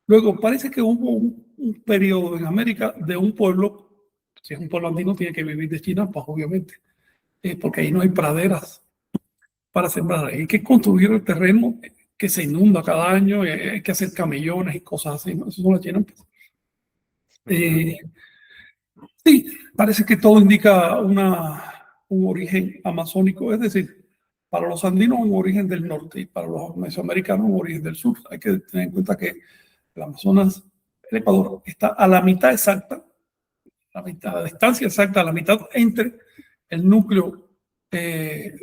Luego, parece que hubo un periodo en América de un pueblo, si es un pueblo andino, tiene que vivir de chinampas, obviamente, porque ahí no hay praderas para sembrar. Hay que construir el terreno que se inunda cada año, hay que hacer camellones y cosas así, ¿no? Eso son las chinampas. ujú, Eh, sí, parece que todo indica un origen amazónico, es decir, para los andinos un origen del norte y para los mesoamericanos un origen del sur. Hay que tener en cuenta que el Amazonas, el Ecuador, está a la mitad exacta, la distancia exacta, a la mitad entre el núcleo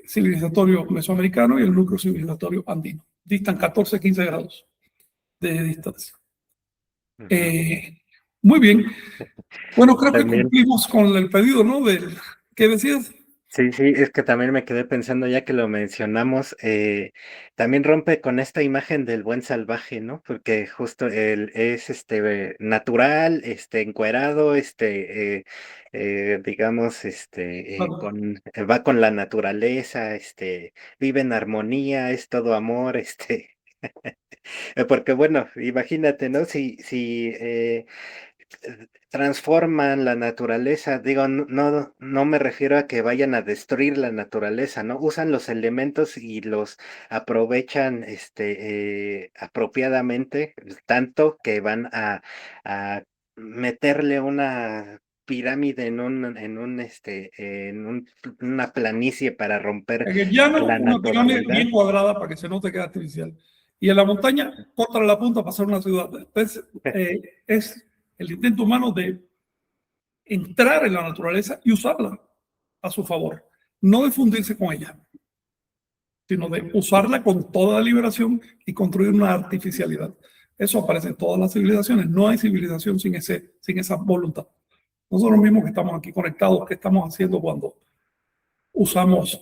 civilizatorio mesoamericano y el núcleo civilizatorio andino. Distan 14, 15 grados de distancia. ujú. Eh, Muy bien. Bueno, creo que También. cumplimos con el pedido, ¿no? ¿Qué decías? Sí, sí, es que también me quedé pensando ya que lo mencionamos, también rompe con esta imagen del buen salvaje, ¿no? Porque justo él es natural, encuerado, digamos, Claro. va con la naturaleza, vive en armonía, es todo amor, porque bueno, imagínate, ¿no? Si transforman la naturaleza, digo, no me refiero a que vayan a destruir la naturaleza, ¿no? Usan los elementos y los aprovechan, apropiadamente, tanto que van a meterle una pirámide una planicie para romper En el llano, la una pirámide naturalidad. bien cuadrada para que se note que es artificial. Y en la montaña, contra la punta para hacer una ciudad. Entonces, es el intento humano de entrar en la naturaleza y usarla a su favor. No de fundirse con ella, sino de usarla con toda la liberación y construir una artificialidad. Eso aparece en todas las civilizaciones. No hay civilización sin esa voluntad. Nosotros mismos que estamos aquí conectados, ¿qué estamos haciendo cuando usamos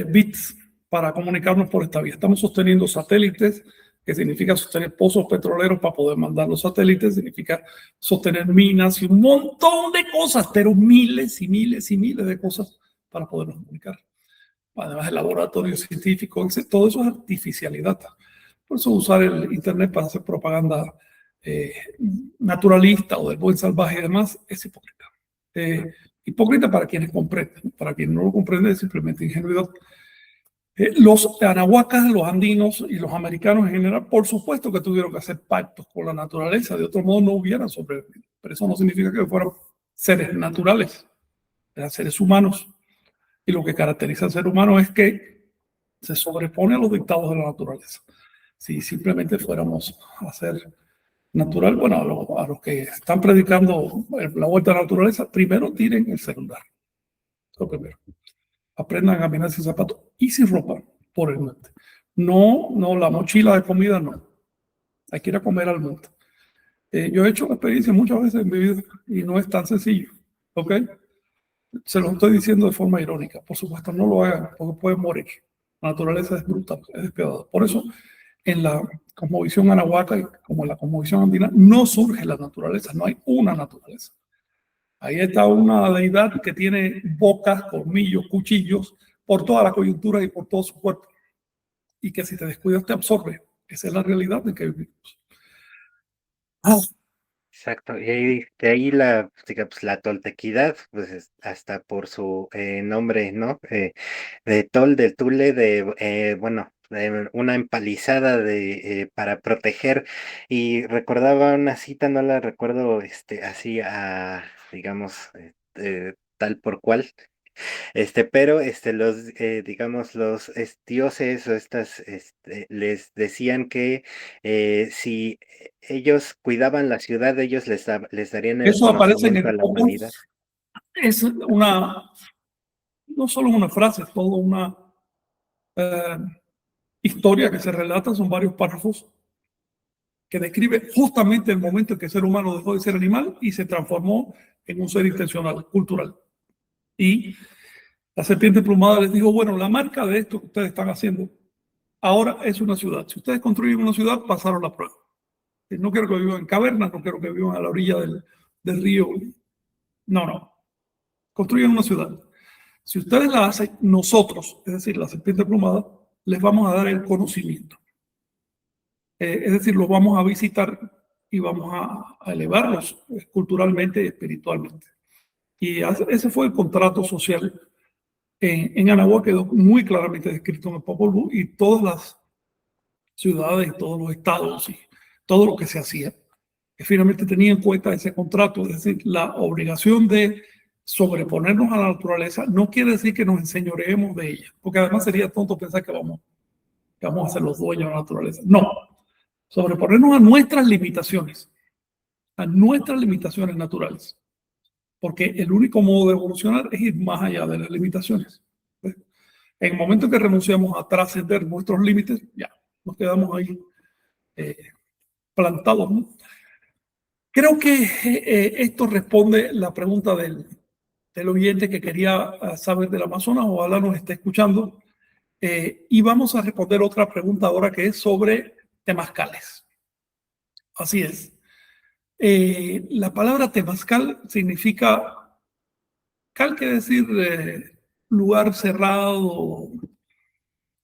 bits para comunicarnos por esta vía? Estamos sosteniendo satélites, que significa sostener pozos petroleros para poder mandar los satélites, significa sostener minas y un montón de cosas, pero miles y miles y miles de cosas para podernos comunicar. Además, el laboratorio científico, todo eso es artificialidad. Por eso usar el Internet para hacer propaganda eh, naturalista o del buen salvaje y demás es hipócrita. Hipócrita para quienes comprenden, para quien no lo comprende es simplemente ingenuidad. Los anahuacas, los andinos y los americanos en general, por supuesto que tuvieron que hacer pactos con la naturaleza, de otro modo no hubieran sobrevivido. Pero eso no significa que fueran seres naturales, eran seres humanos. Y lo que caracteriza al ser humano es que se sobrepone a los dictados de la naturaleza. Si simplemente fuéramos a ser natural, bueno, a los que están predicando la vuelta a la naturaleza, primero tiren el celular. Lo primero. Aprendan a caminar sin zapatos y sin ropa por el monte. No, no, la mochila de comida no. Hay que ir a comer al monte. Yo he hecho la experiencia muchas veces en mi vida y no es tan sencillo. ¿Ok? Se lo estoy diciendo de forma irónica. Por supuesto, no lo hagan porque pueden morir. La naturaleza es brutal, es despiadada. Por eso, en la cosmovisión anahuaca, como en la cosmovisión andina, no surge la naturaleza, no hay una naturaleza. Ahí está una deidad que tiene bocas, colmillos, cuchillos por toda la coyuntura y por todo su cuerpo. Y que si te descuidas te absorbe. Esa es la realidad en que vivimos. Ah, Exacto, y ahí, de ahí la, digamos, la toltequidad, pues hasta por su nombre, ¿no? De tol, de tule, de, bueno, de una empalizada de, para proteger, y recordaba una cita, no la recuerdo, así a, digamos, tal por cual, pero los, digamos, los dioses o estas, les decían que si ellos cuidaban la ciudad, ellos les darían el eso aparece en conocimiento a el la humanidad. Popol. Es una, no solo una frase, es toda una eh, historia que se relata, son varios párrafos que describe justamente el momento en que el ser humano dejó de ser animal y se transformó en un ser intencional, cultural. Y la serpiente plumada les dijo, bueno, la marca de esto que ustedes están haciendo ahora es una ciudad. Si ustedes construyen una ciudad, pasaron la prueba. No quiero que vivan en cavernas, no quiero que vivan a la orilla del río. No, no. Construyen una ciudad. Si ustedes la hacen, nosotros, es decir, la serpiente plumada, les vamos a dar el conocimiento. Es decir, los vamos a visitar y vamos a elevarlos culturalmente y espiritualmente. Y ese fue el contrato social en Anagua, quedó muy claramente descrito en el Popol Vuh, y todas las ciudades y todos los estados y todo lo que se hacía, que finalmente tenía en cuenta ese contrato, es decir, la obligación de sobreponernos a la naturaleza no quiere decir que nos enseñoreemos de ella, porque además sería tonto pensar que vamos a ser los dueños de la naturaleza. No, sobreponernos a nuestras limitaciones naturales, porque el único modo de evolucionar es ir más allá de las limitaciones. En el momento en que renunciamos a trascender nuestros límites, ya nos quedamos ahí plantados, ¿no? Creo que esto responde la pregunta del oyente que quería saber del Amazonas, ojalá nos esté escuchando. Y vamos a responder otra pregunta ahora que es sobre temazcales. Así es. La palabra temazcal significa, cal quiere decir lugar cerrado,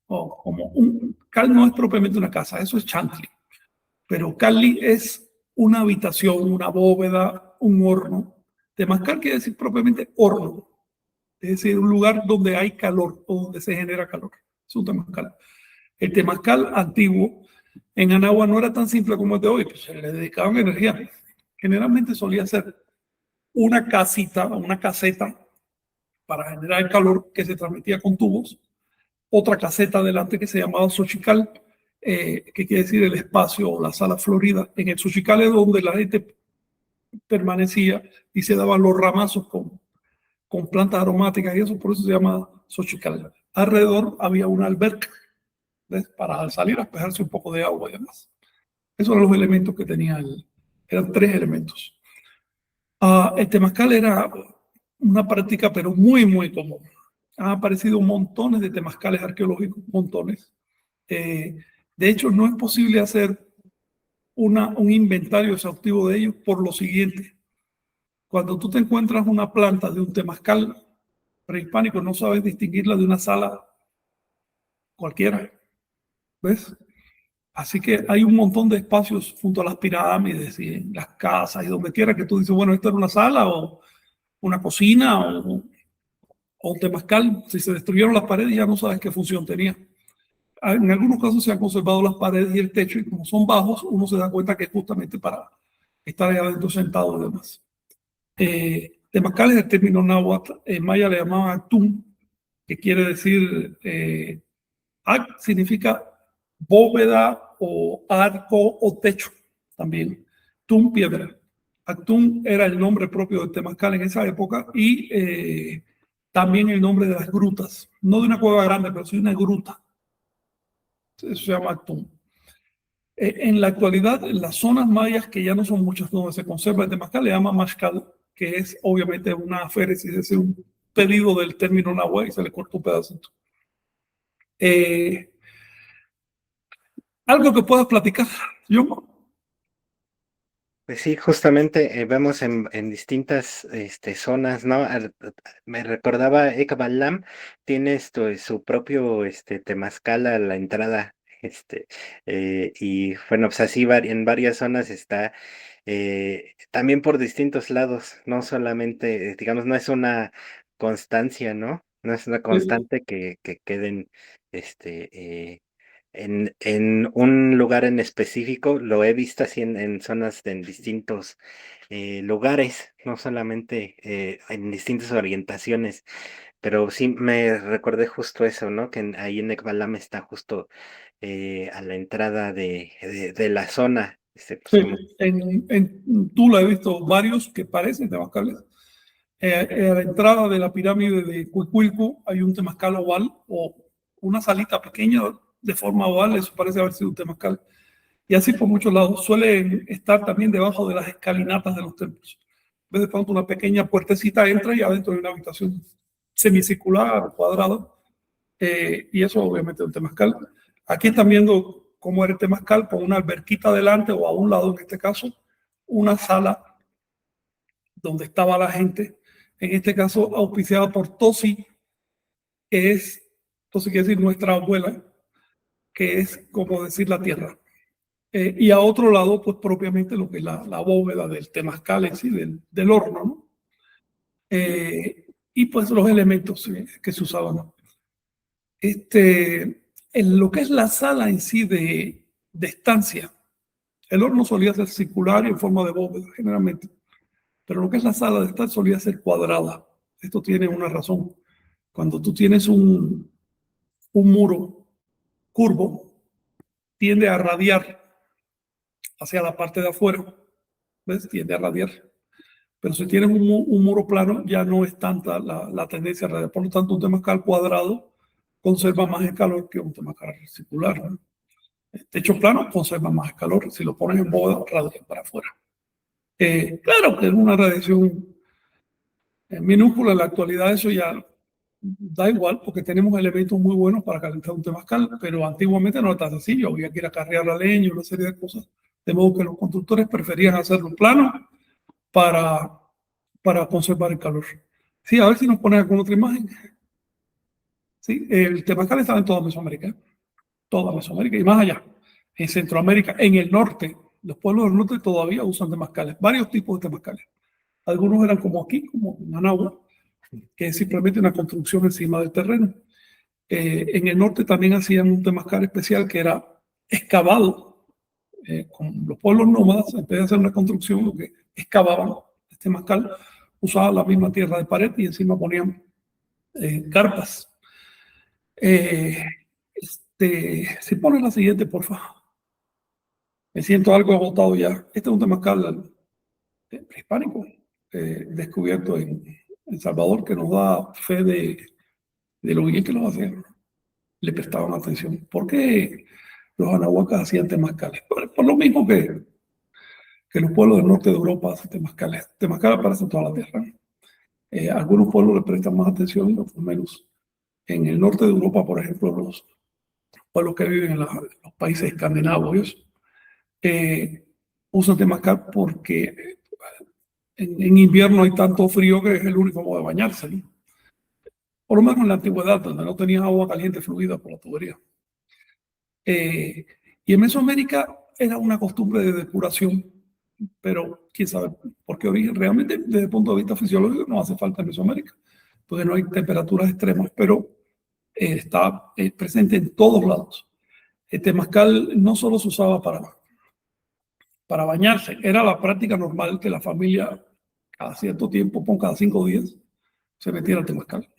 o como cal no es propiamente una casa, eso es chantli, pero cali es una habitación, una bóveda, un horno. Temazcal quiere decir propiamente horno, es decir, un lugar donde hay calor o donde se genera calor. Es un temazcal. El temazcal antiguo en Anagua no era tan simple como el de hoy, pues se le dedicaban energía. Generalmente solía ser una casita, una caseta para generar el calor que se transmitía con tubos, otra caseta adelante que se llamaba Xochical, que quiere decir el espacio o la sala florida. En el Xochical es donde la gente permanecía y se daban los ramazos con plantas aromáticas y eso, por eso se llama Xochical. Alrededor había una alberca, ¿ves? Para salir a despejarse un poco de agua y demás. Esos eran los elementos que tenía eran tres elementos. El temazcal era una práctica, pero muy, muy común. Han aparecido montones de temazcales arqueológicos, montones. Eh, de hecho, no es posible hacer un inventario exhaustivo de ellos por lo siguiente. Cuando tú te encuentras una planta de un temazcal prehispánico, no sabes distinguirla de una sala cualquiera, ¿ves? Así que hay un montón de espacios junto a las pirámides y en las casas y donde quiera que tú dices, bueno, esto era una sala o una cocina o un temazcal. Si se destruyeron las paredes ya no sabes qué función tenía. En algunos casos se han conservado las paredes y el techo y como son bajos, uno se da cuenta que es justamente para estar ahí adentro sentado y demás. Temazcal es el término náhuatl, en maya le llamaban actum, que quiere decir, ac significa bóveda o arco o techo también. Tum, piedra. Actum era el nombre propio de Temazcal en esa época y también el nombre de las grutas. No de una cueva grande, pero sí una gruta. Eso se llama Actum. En la actualidad, las zonas mayas, que ya no son muchas donde se conserva el Temazcal, le llaman Maxcal, que es obviamente una aféresis, es decir, un pedido del término náhuatl y se le cortó un pedacito. Eh, Algo que puedas platicar, yo. Pues sí, justamente vemos en distintas zonas, ¿no? Me recordaba Ekbalam, tiene su propio temazcal a la entrada, y bueno, pues así en varias zonas está, también por distintos lados, no solamente, digamos, no es una constancia, ¿no? No es una Sí, constante que queden, este, en un lugar en específico, lo he visto así en zonas en distintos lugares, no solamente en distintas orientaciones, pero sí me recordé justo eso, ¿no? Que ahí en Ekbalam está justo a la entrada de la zona, pues como, sí. En Tula he visto varios que parecen temazcales. A la entrada de la pirámide de Cuicuilco hay un temazcal oval o una salita pequeña de forma oval, eso parece haber sido un temazcal. Y así por muchos lados. Suelen estar también debajo de las escalinatas de los templos. Ves de pronto una pequeña puertecita, entra y adentro hay una habitación semicircular, cuadrada, y eso obviamente es un temazcal. Aquí están viendo cómo era el temazcal con una alberquita delante o a un lado, en este caso, una sala donde estaba la gente, en este caso auspiciada por Tosi, que es, Tosi quiere decir nuestra abuela, que es como decir la tierra. Y a otro lado, pues propiamente lo que es la bóveda del temazcal en sí, del horno, ¿no? Y pues los elementos que se usaban, ¿no? En lo que es la sala en sí de estancia, el horno solía ser circular y en forma de bóveda, generalmente, pero lo que es la sala de estar solía ser cuadrada. Esto tiene una razón. Cuando tú tienes un muro curvo, tiende a radiar hacia la parte de afuera, ¿ves? Tiende a radiar. Pero si tienes un muro plano, ya no es tanta la tendencia a radiar. Por lo tanto, un temazcal cuadrado conserva más el calor que un temazcal circular, ¿no? El techo plano conserva más calor. Si lo pones en bóveda, radia para afuera. Claro que es una radiación minúscula en la actualidad, eso ya da igual, porque tenemos elementos muy buenos para calentar un temazcal, pero antiguamente no era tan sencillo, había que ir a carrear la leña, una serie de cosas, de modo que los constructores preferían hacerlo plano para, para conservar el calor. Sí, a ver si nos ponen alguna otra imagen. Sí, el temazcal estaba en toda Mesoamérica y más allá, en Centroamérica, en el norte. Los pueblos del norte todavía usan temazcales, varios tipos de temazcales. Algunos eran como aquí, como Managua, que es simplemente una construcción encima del terreno. En el norte también hacían un temazcal especial que era excavado. Con los pueblos nómadas, en vez de hacer una construcción, lo que excavaban este temazcal, usaban la misma tierra de pared y encima ponían carpas. Eh, si pones la siguiente, por favor. Me siento algo agotado ya. Este es un temazcal prehispánico, descubierto en Salvador, que nos da fe de lo bien que los hacían. Le prestaban atención. ¿Por qué los anahuacas hacían temazcales? Por lo mismo que los pueblos del norte de Europa hacen temazcales. Temazcales aparecen en toda la tierra. Algunos pueblos le prestan más atención y otros menos. En el norte de Europa, por ejemplo, los pueblos que viven en los países escandinavos, eh, usan temazcal porque en invierno hay tanto frío que es el único modo de bañarse, ¿no? Por lo menos en la antigüedad, donde no tenías agua caliente fluida por la tubería. Eh, y en Mesoamérica era una costumbre de depuración, pero quién sabe por qué origen. Realmente, desde el punto de vista fisiológico, no hace falta en Mesoamérica, porque no hay temperaturas extremas, pero está presente en todos lados. El temazcal no solo se usaba para bañarse, era la práctica normal que la familia cada cierto tiempo, por cada 5 días, se metiera al temazcal.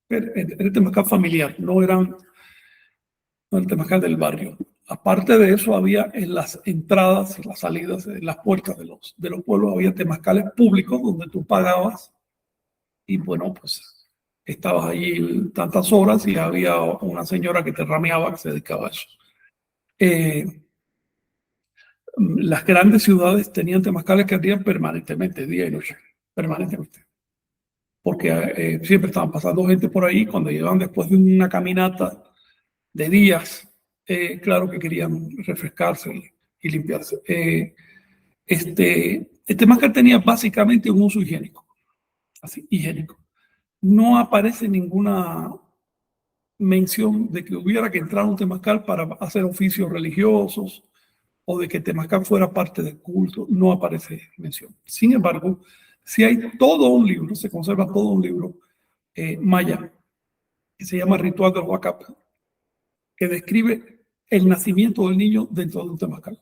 Era el temazcal familiar, no el temazcal del barrio. Aparte de eso, había en las entradas y las salidas, en las puertas de los pueblos, había temazcales públicos donde tú pagabas y bueno, pues estabas allí tantas horas y había una señora que te rameaba que se dedicaba a eso. Eh, las grandes ciudades tenían temazcales que ardían permanentemente, día y noche, permanentemente, porque siempre estaban pasando gente por ahí cuando llegaban después de una caminata de días, claro que querían refrescarse y limpiarse. El temazcal tenía básicamente un uso higiénico, así, higiénico. No aparece ninguna mención de que hubiera que entrar a un temazcal para hacer oficios religiosos o de que temazcal fuera parte del culto, no aparece mención. Sin embargo, si hay todo un libro, se conserva todo un libro maya, que se llama Ritual del Huacap, que describe el nacimiento del niño dentro de un temazcal.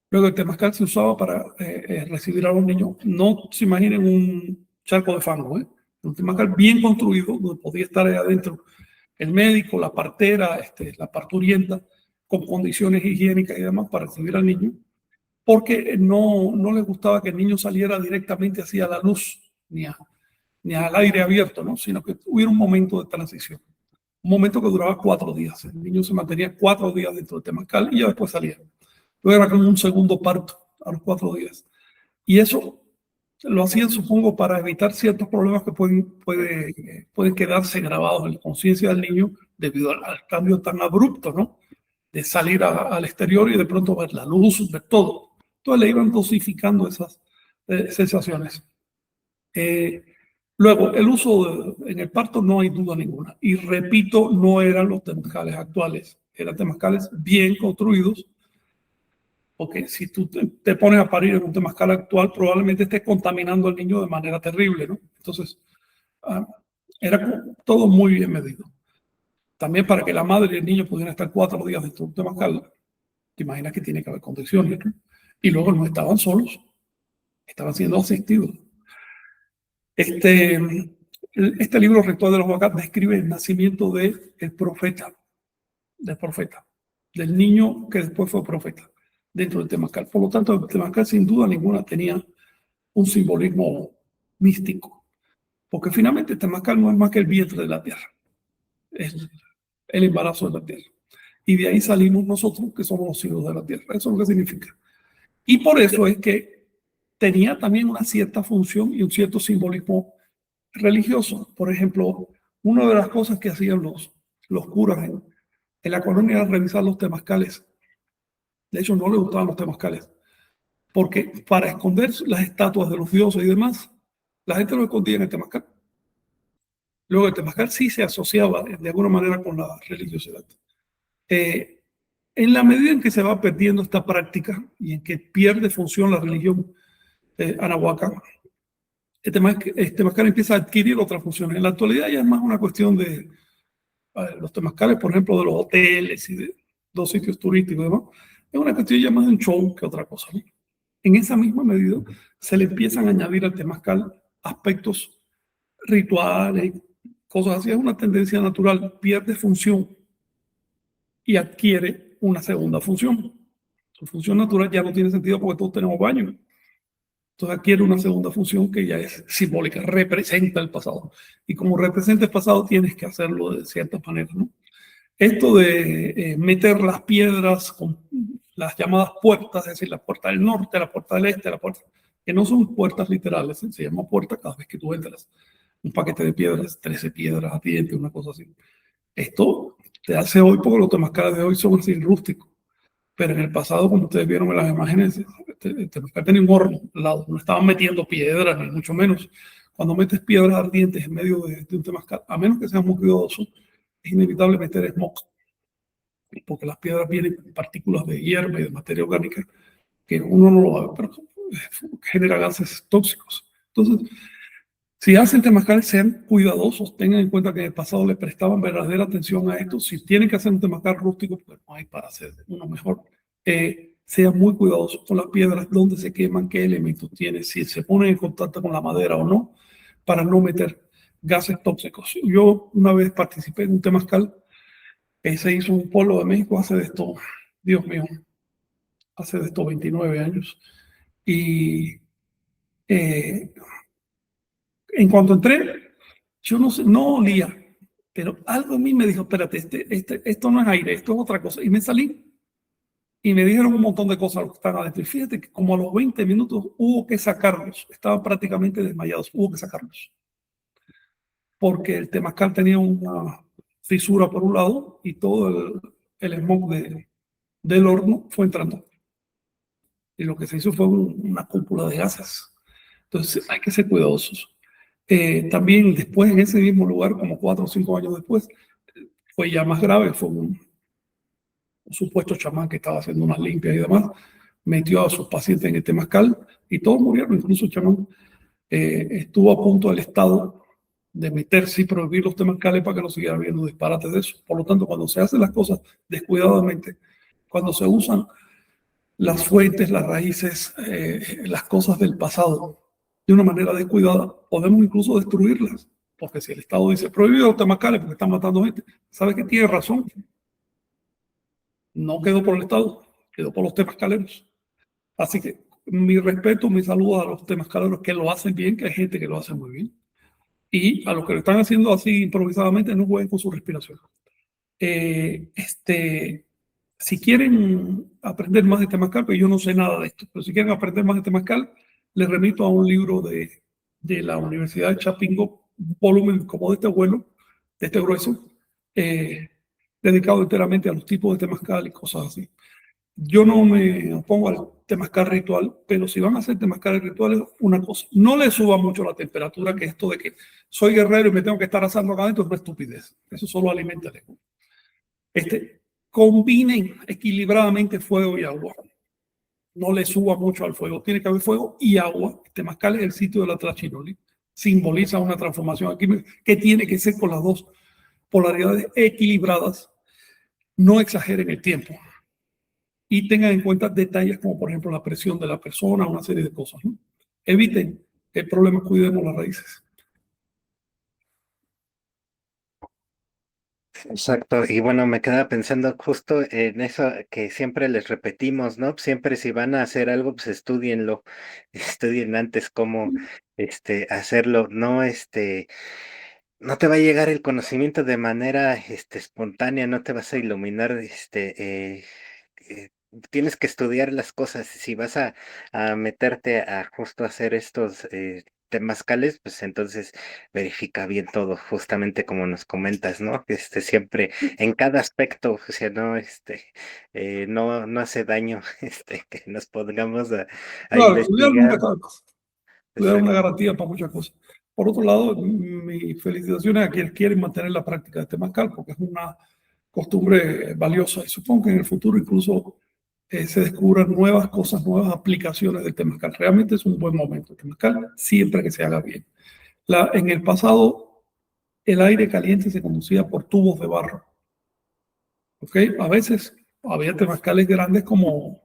Luego el temazcal se usaba para recibir a los niños. No se imaginen un charco de fango, un temazcal bien construido, donde podía estar ahí adentro el médico, la partera, la parturienta, con condiciones higiénicas y demás para recibir al niño, porque no les gustaba que el niño saliera directamente hacia la luz, ni al aire abierto, ¿no? Sino que hubiera un momento de transición. Un momento que duraba 4 días. El niño se mantenía 4 días dentro del temazcal y ya después salía. Luego era como un segundo parto a los 4 días. Y eso lo hacían, supongo, para evitar ciertos problemas que pueden quedarse grabados en la conciencia del niño debido al cambio tan abrupto, ¿no? De salir al exterior y de pronto ver la luz, ver todo. Entonces le iban dosificando esas sensaciones. Luego, el uso en el parto no hay duda ninguna. Y repito, no eran los temazcales actuales. Eran temazcales bien construidos, porque si tú te pones a parir en un temazcal actual, probablemente estés contaminando al niño de manera terrible, ¿no? Entonces, era todo muy bien medido. También para que la madre y el niño pudieran estar 4 días dentro de un temazcal, te imaginas que tiene que haber condiciones, ¿no? Y luego no estaban solos, estaban siendo asistidos. Este libro, Ritual de los Huacas, describe el nacimiento del profeta, del niño que después fue profeta dentro del temazcal. Por lo tanto, el temazcal sin duda ninguna tenía un simbolismo místico, porque finalmente el temazcal no es más que el vientre de la tierra, es el embarazo de la tierra. Y de ahí salimos nosotros, que somos los hijos de la tierra. Eso es lo que significa. Y por eso es que tenía también una cierta función y un cierto simbolismo religioso. Por ejemplo, una de las cosas que hacían los curas en la colonia era revisar los temazcales. De hecho, no les gustaban los temazcales, porque para esconder las estatuas de los dioses y demás, la gente lo escondía en el temazcal. Luego el temazcal sí se asociaba de alguna manera con la religiosidad. En la medida en que se va perdiendo esta práctica y en que pierde función la religión anahuaca, el temazcal empieza a adquirir otras funciones. En la actualidad ya es más una cuestión de los temazcales, por ejemplo, de los hoteles y de los sitios turísticos y demás. Es una cuestión ya más de un show que otra cosa, ¿no? En esa misma medida se le empiezan a añadir al temazcal aspectos rituales, cosas así. Es una tendencia natural, pierde función y adquiere una segunda función. Su función natural ya no tiene sentido porque todos tenemos baño. Entonces adquiere una segunda función que ya es simbólica, representa el pasado. Y como representa el pasado, tienes que hacerlo de cierta manera, ¿no? Esto de meter las piedras con las llamadas puertas, es decir, la puerta del norte, la puerta del este, la puerta, que no son puertas literales, se llama puerta cada vez que tú entras. Un paquete de piedras, 13 piedras a diente, una cosa así. Esto te hace hoy porque los temazcales de hoy son así rústicos. Pero en el pasado, como ustedes vieron en las imágenes, temazcal tenía un horno al lado. No estaban metiendo piedras, ni mucho menos. Cuando metes piedras ardientes en medio de un temazcal, a menos que seas muy cuidadoso, es inevitable meter smog, porque las piedras vienen en partículas de hierba y de materia orgánica que uno no lo va a ver, pero genera gases tóxicos. Entonces, si hacen temazcal, sean cuidadosos, tengan en cuenta que en el pasado le prestaban verdadera atención a esto. Si tienen que hacer un temazcal rústico, pues no hay para hacer uno mejor. Sean muy cuidadosos con las piedras, dónde se queman, qué elementos tienen, si se ponen en contacto con la madera o no, para no meter gases tóxicos. Yo una vez participé en un temazcal que se hizo en un pueblo de México hace de esto, Dios mío, hace de estos 29 años. Y en cuanto entré, yo no sé, no olía, pero algo en mí me dijo, espérate, esto no es aire, esto es otra cosa. Y me salí y me dijeron un montón de cosas que estaban adentro. Y fíjate que como a los 20 minutos hubo que sacarlos, estaban prácticamente desmayados, hubo que sacarlos. Porque el temazcal tenía una fisura por un lado y todo el smog del horno fue entrando. y lo que se hizo fue una cúpula de gases. Entonces hay que ser cuidadosos. También después en ese mismo lugar, como 4 o 5 años después, fue ya más grave, fue un supuesto chamán que estaba haciendo unas limpias y demás, metió a sus pacientes en el temazcal y todos murieron, incluso el chamán. Estuvo a punto del Estado de meterse y prohibir los temazcales para que no siguiera habiendo disparates de eso. Por lo tanto, cuando se hacen las cosas descuidadamente, cuando se usan las fuentes, las raíces, las cosas del pasado de una manera descuidada, podemos incluso destruirlas. Porque si el Estado dice prohibido los temazcales porque están matando gente, sabe que tiene razón. No quedó por el Estado, quedó por los temazcaleros. Así que mi respeto, mi saludo a los temazcaleros que lo hacen bien, que hay gente que lo hace muy bien. Y a los que lo están haciendo así improvisadamente, no jueguen con su respiración. Eh, este, si quieren aprender más de temazcal, pues yo no sé nada de esto, pero si quieren aprender más de temazcal, les remito a un libro de la Universidad de Chapingo, un volumen como de este vuelo, de este grueso, eh, dedicado enteramente a los tipos de temazcal y cosas así. Yo no me opongo al temazcal ritual, pero si van a hacer temazcal rituales, una cosa, no le suba mucho la temperatura, que esto de que soy guerrero y me tengo que estar asando acá adentro es una estupidez. Eso solo alimenta el ego. Combinen equilibradamente fuego y agua. No le suba mucho al fuego. Tiene que haber fuego y agua. Temazcal es el sitio de la Tlachiloli. Simboliza una transformación aquí que tiene que ser con las dos polaridades equilibradas. No exageren el tiempo. Y tengan en cuenta detalles como, por ejemplo, la presión de la persona, una serie de cosas, ¿no? Eviten el problema, cuidemos las raíces. Exacto, y bueno, me quedaba pensando justo en eso que siempre les repetimos, ¿no? Siempre si van a hacer algo, pues estudienlo, estudien antes cómo, hacerlo, no, no te va a llegar el conocimiento de manera, espontánea, no te vas a iluminar, eh, tienes que estudiar las cosas. Si vas a meterte a justo hacer estos temazcales, pues entonces verifica bien todo, justamente como nos comentas, ¿no? Siempre, en cada aspecto, o sea, no, no hace daño, que nos pongamos a Claro, estudiar nunca investigar. está de más. Estudiar es una Exacto. garantía para muchas cosas. Por otro lado, mis felicitaciones a quienes quieren mantener la práctica de temazcal, porque es una costumbre valiosa y supongo que en el futuro incluso se descubran nuevas cosas, nuevas aplicaciones del temazcal. Realmente es un buen momento el temazcal, siempre que se haga bien. En el pasado, el aire caliente se conducía por tubos de barro. ¿Okay? A veces había temazcales grandes como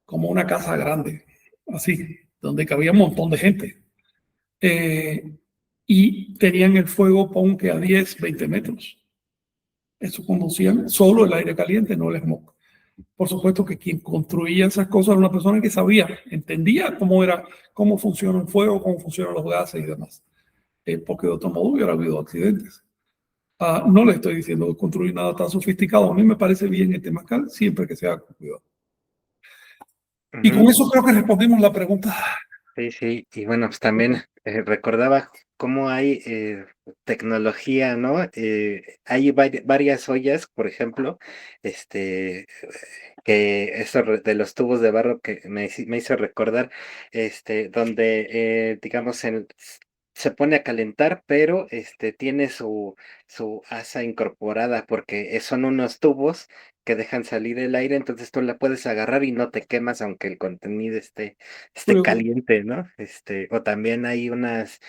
una casa grande, así, donde cabía un montón de gente. Y tenían el fuego, pon que a 10, 20 metros. Eso conducían solo el aire caliente, no el smog. Por supuesto que quien construía esas cosas era una persona que sabía, entendía cómo funciona el fuego, cómo funcionan los gases y demás. Porque de otro modo hubiera habido accidentes. No le estoy diciendo construir nada tan sofisticado. A mí me parece bien el temazcal siempre que se haga con cuidado. Y con Ujú. eso creo que respondimos la pregunta. Sí, sí, y bueno, pues también recordaba cómo hay tecnología, ¿no? Hay varias ollas, por ejemplo, este, que eso de los tubos de barro que me hizo recordar, donde, digamos, se pone a calentar, pero tiene su asa incorporada, porque son unos tubos que dejan salir el aire, entonces tú la puedes agarrar y no te quemas, aunque el contenido esté Curioso. caliente, ¿no? O también hay unas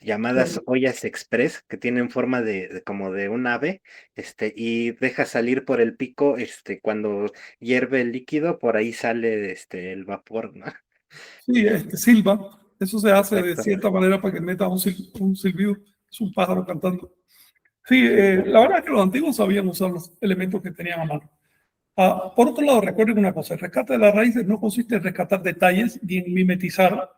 llamadas ollas express que tienen forma como de un ave, y deja salir por el pico, cuando hierve el líquido, por ahí sale el vapor, ¿no? Sí, silba. Eso se hace de Exacto. cierta manera para que meta un silbido. Es un pájaro cantando. Sí, la verdad es que los antiguos sabían usar los elementos que tenían a mano. Por otro lado, recuerden una cosa, el rescate de las raíces no consiste en rescatar detalles, ni en mimetizar,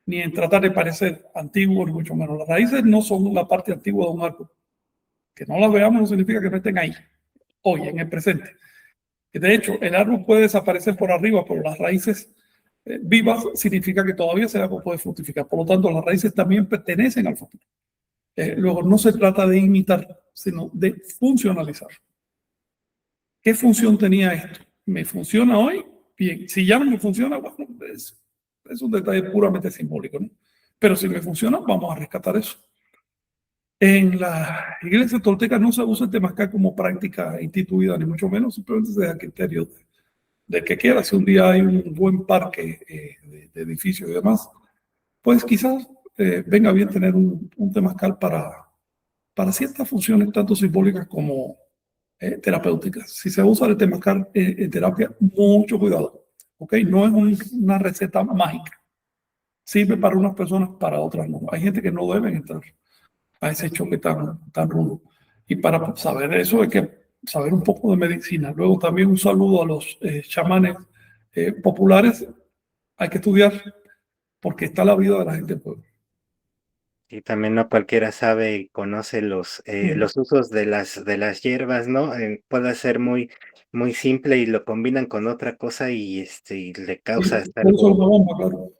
ni en tratar de parecer antiguo, ni mucho menos. Las raíces no son la parte antigua de un árbol. Que no las veamos no significa que no estén ahí, hoy, en el presente. De hecho, el árbol puede desaparecer por arriba, pero las raíces vivas significa que todavía ese árbol puede fructificar. Por lo tanto, las raíces también pertenecen al futuro. Luego, no se trata de imitar, sino de funcionalizar. ¿Qué función tenía esto? ¿Me funciona hoy? Bien, si ya no me funciona, bueno, es un detalle puramente simbólico, ¿no? Pero si me funciona, vamos a rescatar eso. En la iglesia tolteca no se usa el temazcal como práctica instituida, ni mucho menos, simplemente se deja criterio de que quiera. Si un día hay un buen parque de edificios y demás, pues quizás venga bien tener un temazcal para ciertas funciones tanto simbólicas como terapéuticas. Si se usa el temazcal en terapia, mucho cuidado, ¿ok? No es una receta mágica. Sirve para unas personas, para otras no. Hay gente que no debe entrar a ese choque tan rudo. Y para saber eso hay que saber un poco de medicina. Luego también un saludo a los chamanes populares. Hay que estudiar porque está la vida de la gente del pueblo. Y también no cualquiera sabe y conoce los usos de las hierbas, ¿no? Puede ser muy simple y lo combinan con otra cosa y le causa Sí, hasta por eso es algo una bomba, claro.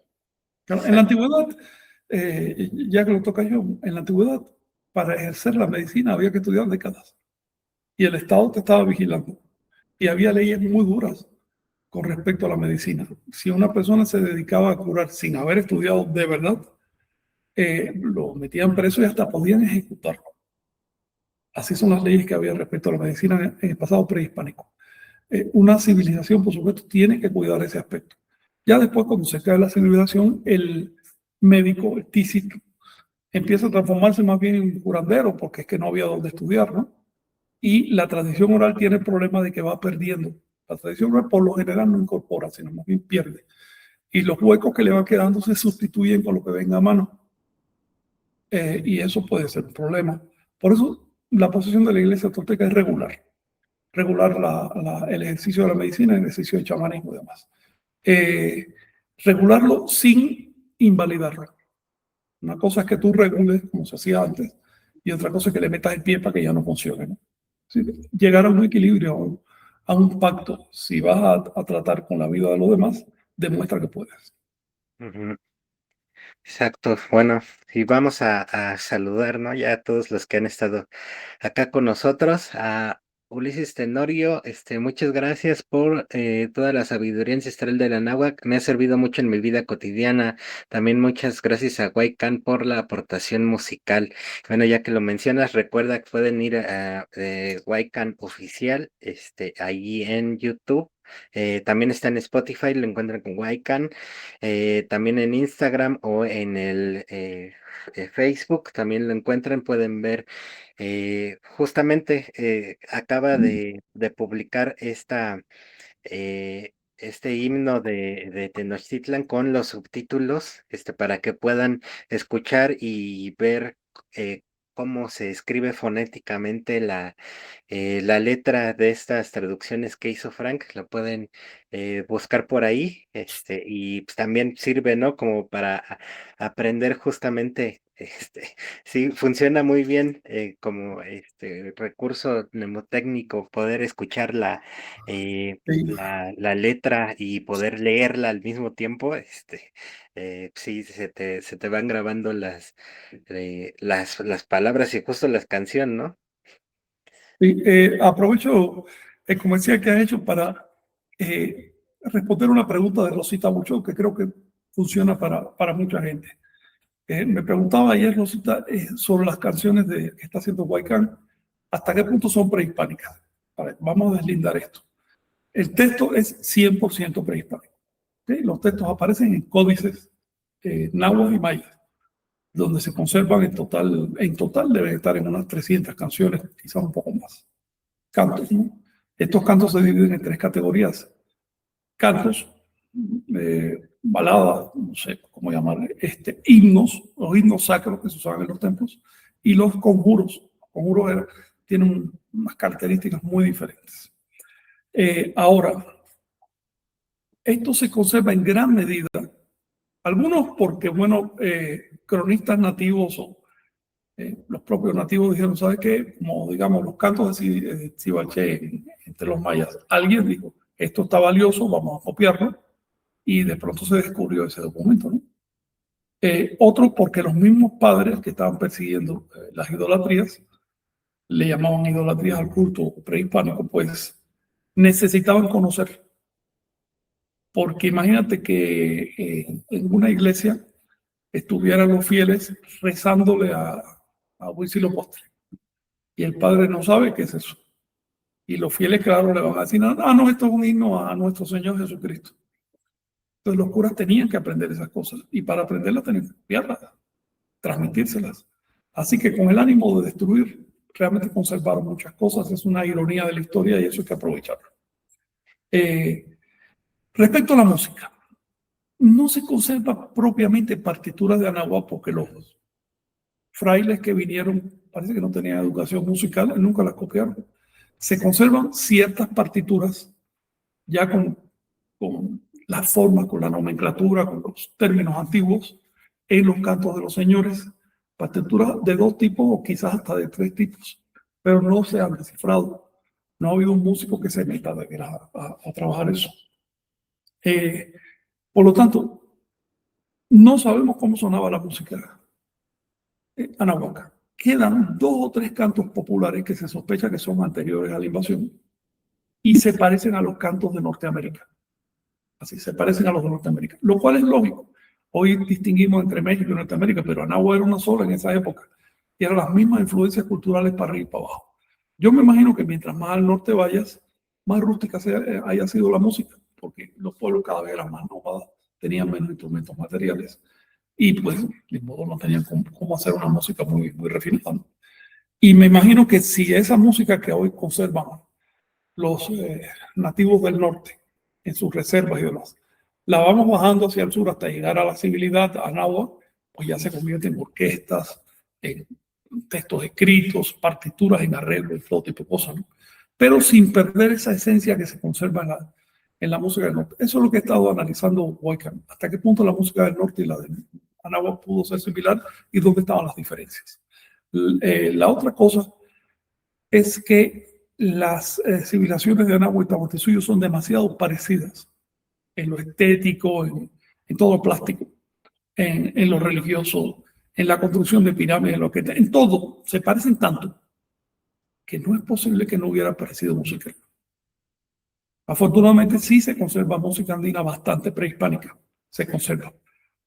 Claro, en la exacto. antigüedad, ya que lo toca yo, en la antigüedad, para ejercer la medicina había que estudiar décadas y el Estado te estaba vigilando. Y había leyes muy duras con respecto a la medicina. Si una persona se dedicaba a curar sin haber estudiado de verdad, lo metían preso y hasta podían ejecutarlo. Así son las leyes que había respecto a la medicina en el pasado prehispánico. Una civilización, por supuesto, tiene que cuidar ese aspecto. Ya después, cuando se cae la civilización, el médico, el tísico, empieza a transformarse más bien en un curandero, porque es que no había dónde estudiar, ¿no? Y la tradición oral tiene el problema de que va perdiendo. La tradición oral por lo general no incorpora, sino más bien pierde. Y los huecos que le van quedando se sustituyen con lo que venga a mano. Y eso puede ser un problema. Por eso la posición de la iglesia tolteca es regular. Regular el ejercicio de la medicina, el ejercicio del chamanismo y demás. Eh, Regularlo sin invalidarlo. Una cosa es que tú regules, como se hacía antes, y otra cosa es que le metas el pie para que ya no funcione, ¿no? Sí, llegar a un equilibrio, a un pacto. Si vas a tratar con la vida de los demás, demuestra que puedes. Ujú. Exacto. Bueno, y vamos a saludar, ¿no? Ya a todos los que han estado acá con nosotros, a Ulises Tenorio, muchas gracias por toda la sabiduría ancestral de la náhuatl, me ha servido mucho en mi vida cotidiana. También muchas gracias a Huaycan por la aportación musical. Bueno, ya que lo mencionas, recuerda que pueden ir a Huaycan Oficial, ahí en YouTube. También está en Spotify, lo encuentran con Huaycan, también en Instagram o en el Facebook también lo encuentran, pueden ver. Justamente acaba de publicar este himno de Tenochtitlan con los subtítulos, para que puedan escuchar y ver cómo se escribe fonéticamente la letra de estas traducciones que hizo Frank. Lo pueden buscar por ahí, y pues, también sirve, ¿no? Como para aprender justamente, sí, funciona muy bien como recurso mnemotécnico, poder escuchar Sí, la letra y poder leerla al mismo tiempo. Sí, se te van grabando las palabras y justo las canciones, ¿no? sí, aprovecho el comercial que has hecho para responder una pregunta de Rosita Bucho que creo que funciona para mucha gente. Me preguntaba ayer Rosita sobre las canciones que está haciendo Huaycán, hasta qué punto son prehispánicas. A ver, vamos a deslindar esto. El texto es 100% prehispánico. ¿Okay? Los textos aparecen en códices náhuatl y mayas, donde se conservan en total deben estar en unas 300 canciones, quizás un poco más. Cantos, ¿no? Estos cantos se dividen en tres categorías. Cantos, baladas, no sé cómo llamarle, himnos, los himnos sacros que se usaban en los templos, y los conjuros. Los conjuros tienen unas características muy diferentes. Ahora, esto se conserva en gran medida, algunos porque, bueno, cronistas nativos o los propios nativos dijeron, ¿sabes qué? Como, digamos, los cantos de Xibalché entre los mayas, alguien dijo, esto está valioso, vamos a copiarlo, y de pronto se descubrió ese documento, ¿no? Otro porque los mismos padres que estaban persiguiendo las idolatrías, le llamaban idolatrías al culto prehispánico, pues necesitaban conocer porque imagínate que en una iglesia estuvieran los fieles rezándole a Huitzilopochtli y el padre no sabe qué es eso. Y los fieles, claro, le van a decir, ah, no, esto es un himno a nuestro Señor Jesucristo. Entonces los curas tenían que aprender esas cosas y para aprenderlas tenían que estudiarlas, transmitírselas. Así que con el ánimo de destruir, realmente conservaron muchas cosas. Es una ironía de la historia y eso hay que aprovecharlo. Eh, Respecto a la música, no se conserva propiamente partituras de Anahuac porque los frailes que vinieron parece que no tenían educación musical, nunca las copiaron. Se conservan ciertas partituras ya con las formas, con la nomenclatura, con los términos antiguos en los cantos de los señores, partituras de dos tipos o quizás hasta de tres tipos, pero no se han descifrado. No ha habido un músico que se meta a trabajar eso. Eh, por lo tanto, no sabemos cómo sonaba la música anahuaca. Quedan dos o tres cantos populares que se sospecha que son anteriores a la invasión y se parecen a los cantos de Norteamérica. Así se parecen a los de Norteamérica, lo cual es lógico. Hoy distinguimos entre México y Norteamérica, pero Anáhuac era una sola en esa época y eran las mismas influencias culturales para arriba y para abajo. Yo me imagino que mientras más al norte vayas, más rústica haya sido la música, porque los pueblos cada vez eran más nómadas, tenían menos instrumentos materiales y pues de modo no tenían cómo hacer una música muy refinada. Y me imagino que si esa música que hoy conservan los nativos del norte en sus reservas y demás, la vamos bajando hacia el sur hasta llegar a la civilidad, a Náhuatl, pues ya se convierte en orquestas, en textos escritos, partituras en arreglo y todo tipo de cosas, ¿no? Pero sin perder esa esencia que se conserva en la música del norte. Eso es lo que he estado analizando Huaycan. Hasta qué punto la música del norte y la de Anáhuac pudo ser similar y dónde estaban las diferencias. La otra cosa es que las civilizaciones de Anáhuac y Tahuantinsuyo son demasiado parecidas en lo estético, en todo lo plástico, en lo religioso, en la construcción de pirámides, en todo, se parecen tanto que no es posible que no hubiera aparecido música. Afortunadamente sí se conserva música andina bastante prehispánica, se conserva,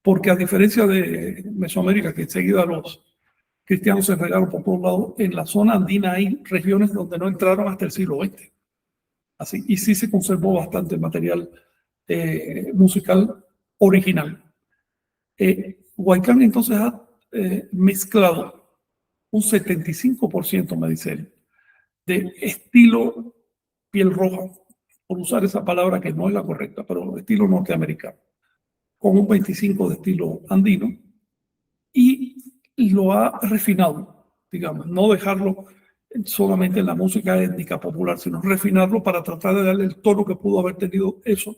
porque a diferencia de Mesoamérica, que enseguida los cristianos se regaron por todos lados, en la zona andina hay regiones donde no entraron hasta el siglo XX. Así, y sí se conservó bastante material musical original. Huaycán entonces ha mezclado un 75%, me dice él, de estilo piel roja, por usar esa palabra que no es la correcta, pero estilo norteamericano, con un 25% de estilo andino, y lo ha refinado, digamos, no dejarlo solamente en la música étnica popular, sino refinarlo para tratar de darle el tono que pudo haber tenido eso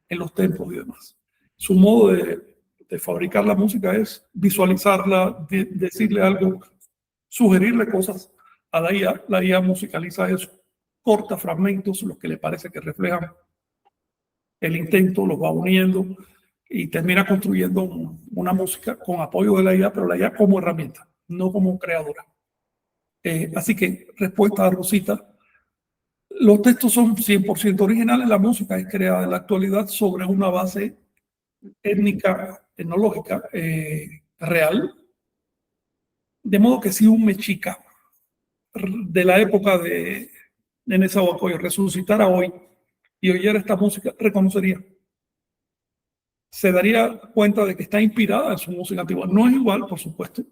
en los templos y demás. Su modo de fabricar la música es visualizarla, decirle algo, sugerirle cosas a la IA musicaliza eso, corta fragmentos, los que le parece que reflejan el intento, los va uniendo y termina construyendo una música con apoyo de la IA, pero la IA como herramienta, no como creadora. Así que, respuesta a Rosita, los textos son 100% originales, la música es creada en la actualidad sobre una base étnica, etnológica, real, de modo que si un mexica de la época de Nezahualcóyotl resucitara hoy y oyera esta música, reconocería, se daría cuenta de que está inspirada en su música antigua. No es igual, por supuesto,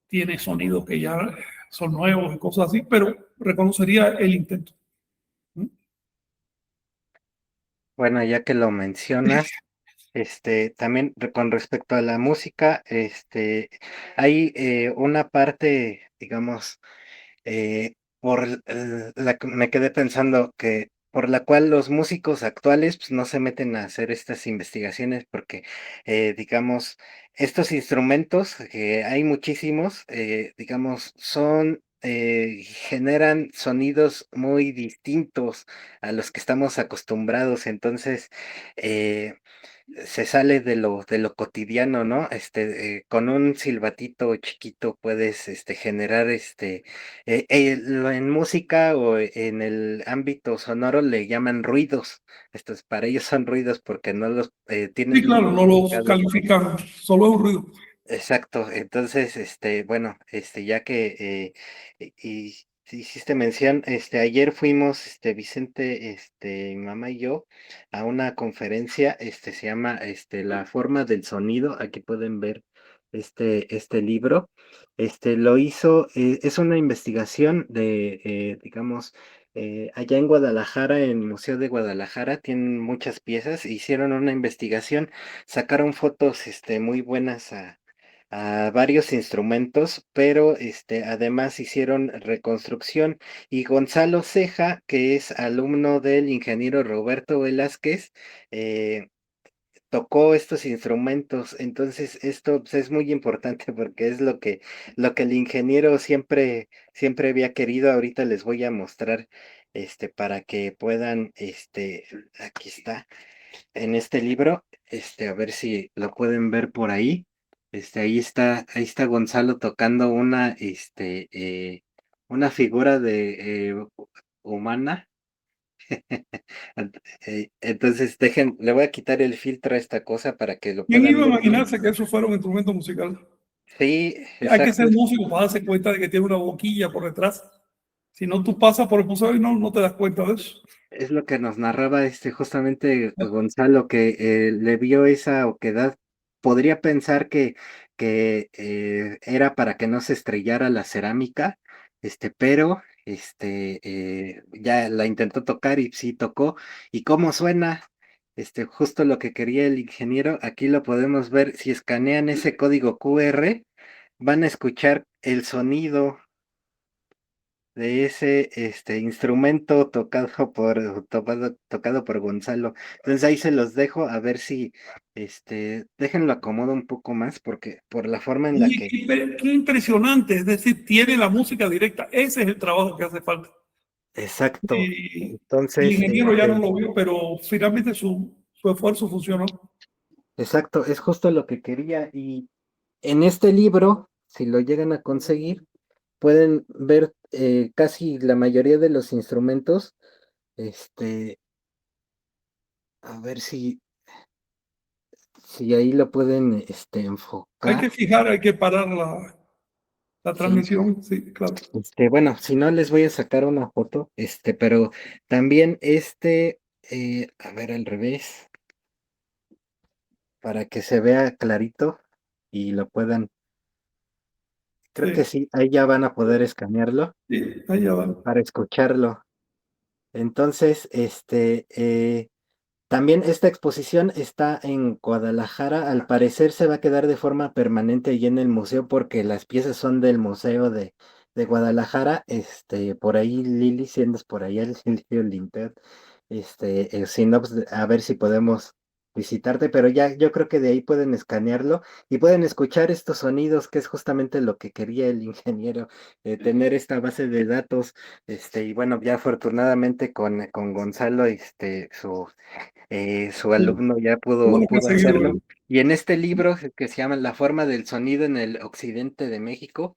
tiene sonidos que ya son nuevos y cosas así, pero reconocería el intento. Bueno, ya que lo mencionas, también con respecto a la música, hay una parte, digamos, la que me quedé pensando que por la cual los músicos actuales pues, no se meten a hacer estas investigaciones porque, digamos, estos instrumentos, que hay muchísimos, digamos, generan sonidos muy distintos a los que estamos acostumbrados. Entonces, se sale de lo cotidiano, ¿no? Con un silbatito chiquito puedes, generar, en música o en el ámbito sonoro le llaman ruidos. Estos para ellos son ruidos porque no los Sí, tienen claro, no los identificados. califican, solo es un ruido. Exacto, entonces, bueno, ya que y hiciste mención, ayer fuimos, Vicente, mi mamá y yo, a una conferencia, se llama, La forma del sonido. Aquí pueden ver este libro. Lo hizo, es una investigación de, digamos, allá en Guadalajara, en el Museo de Guadalajara, tienen muchas piezas, hicieron una investigación, sacaron fotos, muy buenas a varios instrumentos, pero además hicieron reconstrucción. Y Gonzalo Ceja, que es alumno del ingeniero Roberto Velázquez, eh, tocó estos instrumentos. Entonces, esto pues, es muy importante porque es lo que el ingeniero siempre había querido. Ahorita les voy a mostrar, para que puedan, aquí está en este libro, a ver si lo pueden ver por ahí. Ahí está Gonzalo tocando una figura de humana. Entonces, le voy a quitar el filtro a esta cosa para que lo ¿Quién puedan iba a ver bien. imaginarse que eso fuera un instrumento musical? Sí, Hay que exacto. ser músico para darse cuenta de que tiene una boquilla por detrás. Si no, tú pasas por el museo y no te das cuenta de eso. Es lo que nos narraba justamente Gonzalo, que le vio esa oquedad. Podría pensar que era para que no se estrellara la cerámica, pero ya la intentó tocar y sí tocó. ¿Y cómo suena? Justo lo que quería el ingeniero, aquí lo podemos ver. Si escanean ese código QR, van a escuchar el sonido de ese instrumento tocado por Gonzalo. Entonces ahí se los dejo a ver si déjenlo acomodo un poco más porque por la forma en la Y que qué impresionante, es decir, tiene la música directa. Ese es el trabajo que hace falta. exacto. Y el Entonces, ingeniero ya no lo vio, pero finalmente su esfuerzo funcionó. exacto, es justo lo que quería. Y en este libro, si lo llegan a conseguir, pueden ver casi la mayoría de los instrumentos. Este, a ver si ahí lo pueden Hay que enfocar. fijar, hay que parar la Sí. transmisión, sí, claro. Bueno, si no les voy a sacar una foto, pero también a ver al revés, para que se vea clarito y lo puedan, creo que Sí, sí, ahí ya van a poder escanearlo sí, ahí ya va. para escucharlo. Entonces, también esta exposición está en Guadalajara. Al parecer se va a quedar de forma permanente allí en el museo porque las piezas son del Museo de Guadalajara. Por ahí, Lili, si andas por allá, el Linter, si no, pues, a ver si podemos visitarte, pero ya yo creo que de ahí pueden escanearlo y pueden escuchar estos sonidos, que es justamente lo que quería el ingeniero, tener esta base de datos. Y bueno, ya afortunadamente con Gonzalo, su Sí, alumno ya todo pudo, lo que ha pudo seguido hacerlo. él. Y en este libro que se llama La forma del sonido en el occidente de México,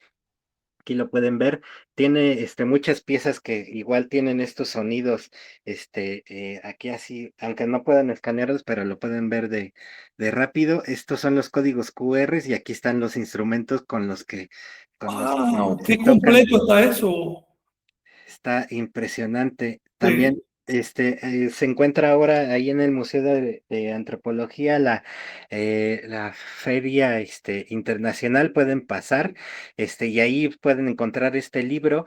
aquí lo pueden ver, tiene muchas piezas que igual tienen estos sonidos, aquí así, aunque no puedan escanearlos, pero lo pueden ver de rápido. Estos son los códigos QR y aquí están los instrumentos con los que ¡Wow! se ¡Qué tocan. completo está eso! Está impresionante. También Sí. se encuentra ahora ahí en el Museo de Antropología la feria internacional. Pueden pasar y ahí pueden encontrar este libro.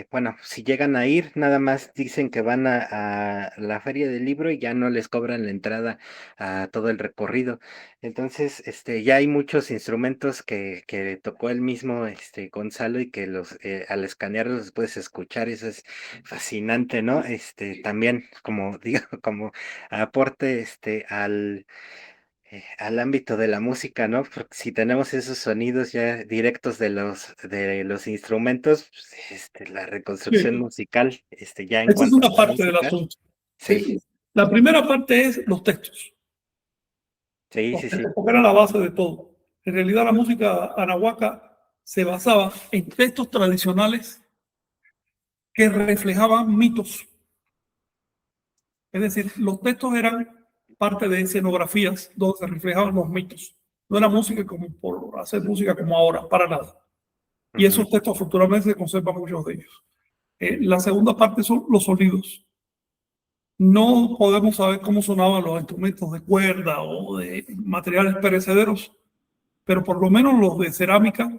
Bueno, si llegan a ir, nada más dicen que van a la feria del libro y ya no les cobran la entrada a todo el recorrido. Entonces, ya hay muchos instrumentos que tocó el mismo Gonzalo y que al escanearlos los puedes escuchar. Eso es fascinante, ¿no? También, como digo, como aporte al ámbito de la música, ¿no? Porque si tenemos esos sonidos ya directos de los instrumentos, pues, la reconstrucción Sí. musical, ya en Esa es cuanto a una la parte del música, asunto. sí. Sí. La primera parte es los textos. Sí, Los sí, textos, sí. porque era la base de todo. En realidad la música anahuaca se basaba en textos tradicionales que reflejaban mitos. Es decir, los textos eran parte de escenografías donde se reflejaban los mitos. No era música como por hacer música como ahora, para nada. Y Ujú, esos textos afortunadamente se conservan muchos de ellos. La segunda parte son los sonidos. No podemos saber cómo sonaban los instrumentos de cuerda o de materiales perecederos, pero por lo menos los de cerámica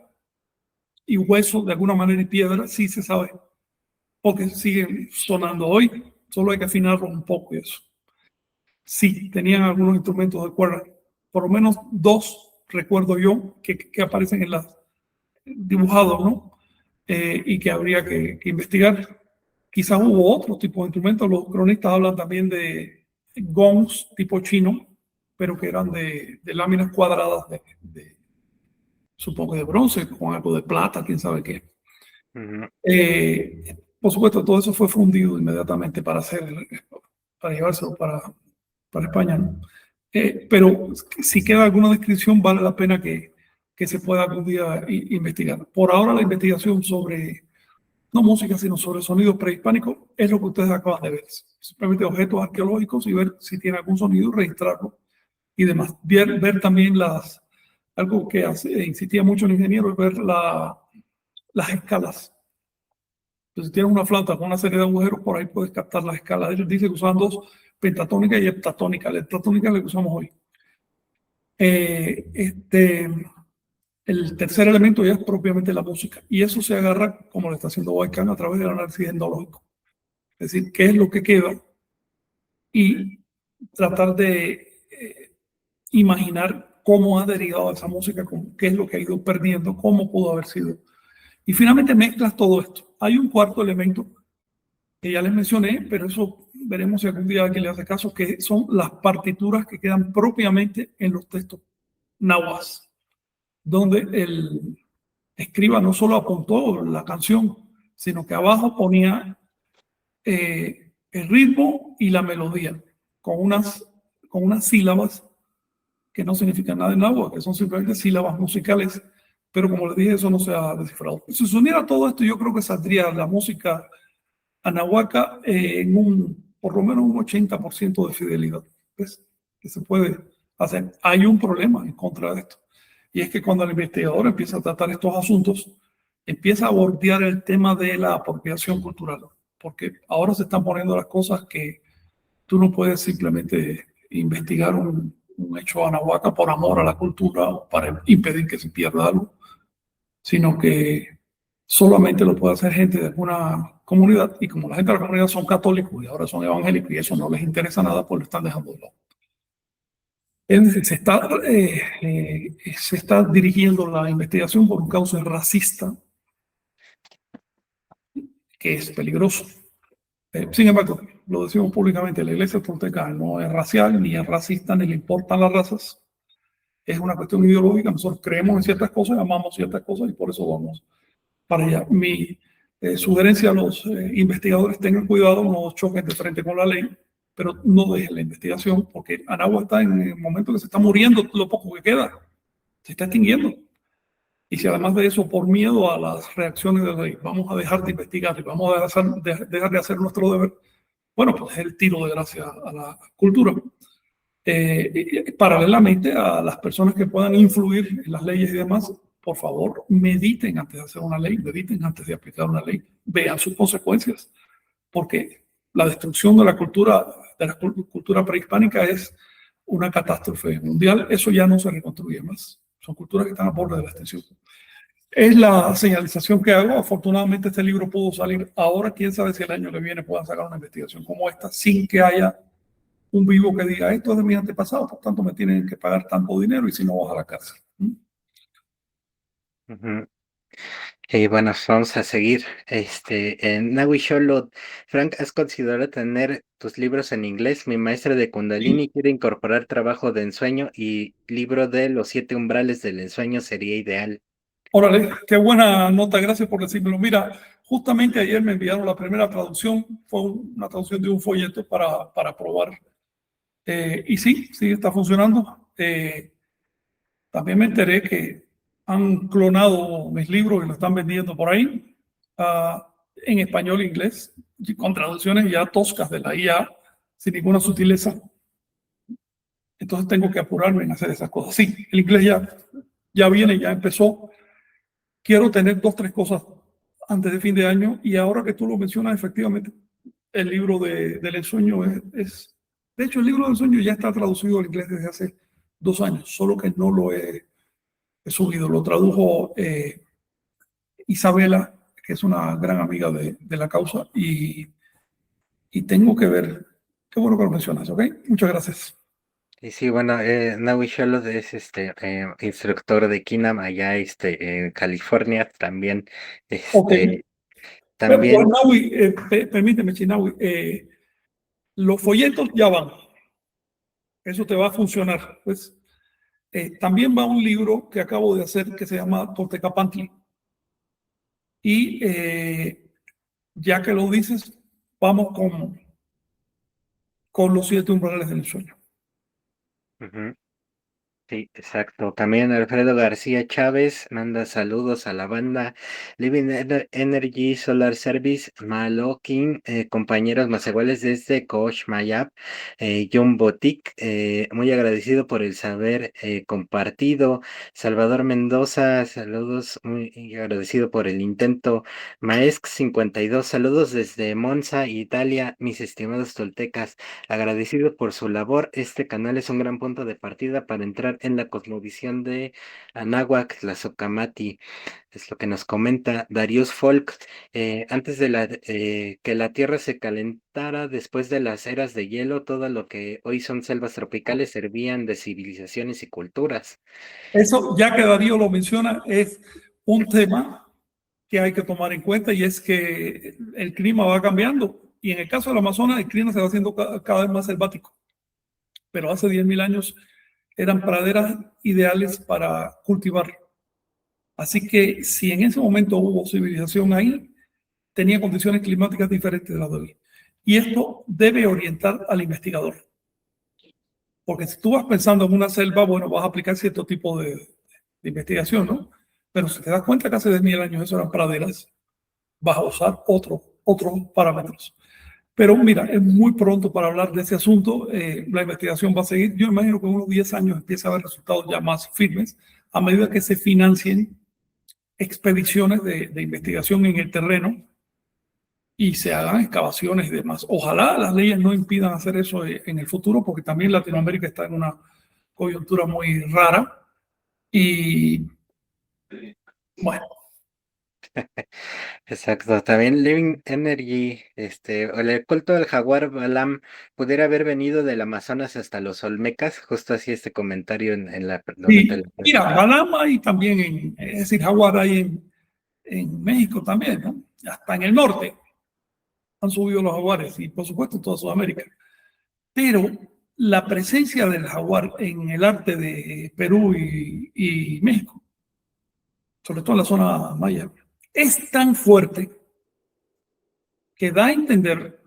y hueso, de alguna manera, y piedra, sí se sabe, porque siguen sonando hoy, solo hay que afinarlos un poco y eso. Sí, tenían algunos instrumentos de cuerda, por lo menos dos, recuerdo yo, que aparecen en las dibujados, ¿no? Y que habría que investigar. Quizás hubo otro tipo de instrumentos, los cronistas hablan también de gongs tipo chino, pero que eran de láminas cuadradas supongo, de bronce, con algo de plata, quién sabe qué. ujú. Por supuesto, todo eso fue fundido inmediatamente para llevárselo para España, ¿no? Pero si queda alguna descripción, vale la pena que se pueda algún día investigar. Por ahora, la investigación sobre, no música, sino sobre sonidos prehispánicos, es lo que ustedes acaban de ver. Simplemente objetos arqueológicos y ver si tiene algún sonido, registrarlo y demás. Ver también algo que insistía mucho el ingeniero, es ver las escalas. Entonces, si tienes una flauta con una serie de agujeros, por ahí puedes captar las escalas. Ellos dicen que usan dos, pentatónica y heptatónica. La heptatónica es la que usamos hoy. Eh, este, el tercer elemento ya es propiamente la música. Y eso se agarra, como lo está haciendo Huaycán, a través del análisis etnológico. Es decir, qué es lo que queda y tratar de imaginar cómo ha derivado esa música, qué es lo que ha ido perdiendo, cómo pudo haber sido. Y finalmente mezclas todo esto. Hay un cuarto elemento que ya les mencioné, pero eso veremos si algún día alguien le hace caso, que son las partituras que quedan propiamente en los textos nahuas, donde el escriba no solo apuntó la canción, sino que abajo ponía el ritmo y la melodía con unas sílabas que no significan nada en náhuatl, que son simplemente sílabas musicales, pero como les dije, eso no se ha descifrado. Si se uniera todo esto, yo creo que saldría la música anahuaca en por lo menos un 80% de fidelidad. ¿Ves? Que se puede hacer. Hay un problema en contra de esto. Y es que cuando el investigador empieza a tratar estos asuntos, empieza a bordear el tema de la apropiación cultural. Porque ahora se están poniendo las cosas que tú no puedes simplemente investigar un hecho anahuaca por amor a la cultura o para impedir que se pierda algo, sino que solamente lo puede hacer gente de alguna comunidad, y como la gente de la comunidad son católicos y ahora son evangélicos y eso no les interesa nada, pues lo están dejando de lado. Es decir, se está dirigiendo la investigación por un cauce racista que es peligroso. Sin embargo, lo decimos públicamente, la iglesia tolteca no es racial, ni es racista, ni le importan las razas. Es una cuestión ideológica. Nosotros creemos en ciertas cosas, amamos ciertas cosas y por eso vamos para allá. Mi sugerencia a los investigadores: tengan cuidado, no choquen de frente con la ley, pero no dejen la investigación, porque Anagua está en el momento que se está muriendo lo poco que queda, se está extinguiendo. Y si además de eso, por miedo a las reacciones de la ley, vamos a dejar de investigar y vamos a dejar de hacer nuestro deber, bueno, pues es el tiro de gracia a la cultura. Paralelamente a las personas que puedan influir en las leyes y demás, por favor, mediten antes de hacer una ley, mediten antes de aplicar una ley, vean sus consecuencias, porque la destrucción de la cultura prehispánica es una catástrofe mundial. Eso ya no se reconstruye más. Son culturas que están a borde de la extinción. Es la señalización que hago. Afortunadamente este libro pudo salir ahora. Quién sabe si el año que viene puedan sacar una investigación como esta sin que haya un vivo que diga: esto es de mis antepasados, por tanto me tienen que pagar tanto dinero y si no vas a la cárcel. Ujú. Y bueno, vamos a seguir. En Nahui Sholot, Frank, ¿has considerado tener tus libros en inglés? Mi maestra de Sí. Kundalini quiere incorporar trabajo de ensueño y libro de los 7 umbrales del ensueño sería ideal. Órale, qué buena nota, gracias por decírmelo. Mira, Justamente ayer me enviaron la primera traducción, fue una traducción de un folleto para probar. Y sí, sí está funcionando. También me enteré que han clonado mis libros y lo están vendiendo por ahí en español e inglés, y con traducciones ya toscas de la IA, sin ninguna sutileza. Entonces tengo que apurarme en hacer esas cosas. Sí, el inglés ya viene, ya empezó. Quiero tener 2, 3 cosas antes de fin de año, y ahora que tú lo mencionas, efectivamente, el libro del ensueño de hecho, el libro del sueño ya está traducido al inglés desde hace 2 años, solo que no lo he subido. Lo tradujo Isabela, que es una gran amiga de la causa, y tengo que ver. Qué bueno que lo mencionas, ¿ok? Muchas gracias. Y sí, bueno, Naui Sholot es instructor de Kinam allá en California también. Ok. Pues, También, Naui, permíteme, Chinaui, los folletos ya van. Eso te va a funcionar. Pues también va un libro que acabo de hacer que se llama Toltecapantli. Y ya que lo dices, vamos con los 7 umbrales del sueño. ujú, sí, exacto. También Alfredo García Chávez manda saludos a la banda Living Energy Solar Service, Malokin, compañeros más iguales desde Coach Mayap, John Botic, muy agradecido por el saber compartido. Salvador Mendoza, saludos, muy agradecido por el intento. Maesk 52, saludos desde Monza, Italia, mis estimados toltecas. Agradecido por su labor, este canal es un gran punto de partida para entrar en la cosmovisión de Anáhuac, la Socamati, es lo que nos comenta Darius Folk. Antes de que la Tierra se calentara, después de las eras de hielo, todo lo que hoy son selvas tropicales servían de civilizaciones y culturas. Eso, ya que Darío lo menciona, es un tema que hay que tomar en cuenta, y es que el clima va cambiando. Y en el caso del Amazonas, el clima se va haciendo cada vez más selvático. Pero hace 10.000 años eran praderas ideales para cultivar. Así que si en ese momento hubo civilización ahí, tenía condiciones climáticas diferentes de las de hoy. Y esto debe orientar al investigador. Porque si tú vas pensando en una selva, bueno, vas a aplicar cierto tipo de investigación, ¿no? Pero si te das cuenta que hace 10.000 años eso eran praderas, vas a usar otros parámetros. Pero mira, es muy pronto para hablar de ese asunto. La investigación va a seguir. Yo imagino que en unos 10 años empieza a haber resultados ya más firmes a medida que se financien expediciones de investigación en el terreno y se hagan excavaciones y demás. Ojalá las leyes no impidan hacer eso en el futuro, porque también Latinoamérica está en una coyuntura muy rara. Y bueno, Exacto, también Living Energy, o el culto del jaguar Balam pudiera haber venido del Amazonas hasta los Olmecas, justo así este comentario donde te y lo mira, presento. Balama y también es decir, Jaguar hay en México también, ¿no? Hasta en el norte han subido los jaguares, y por supuesto en toda Sudamérica. Pero la presencia del jaguar en el arte de Perú y México, sobre todo en la zona maya, es tan fuerte que da a entender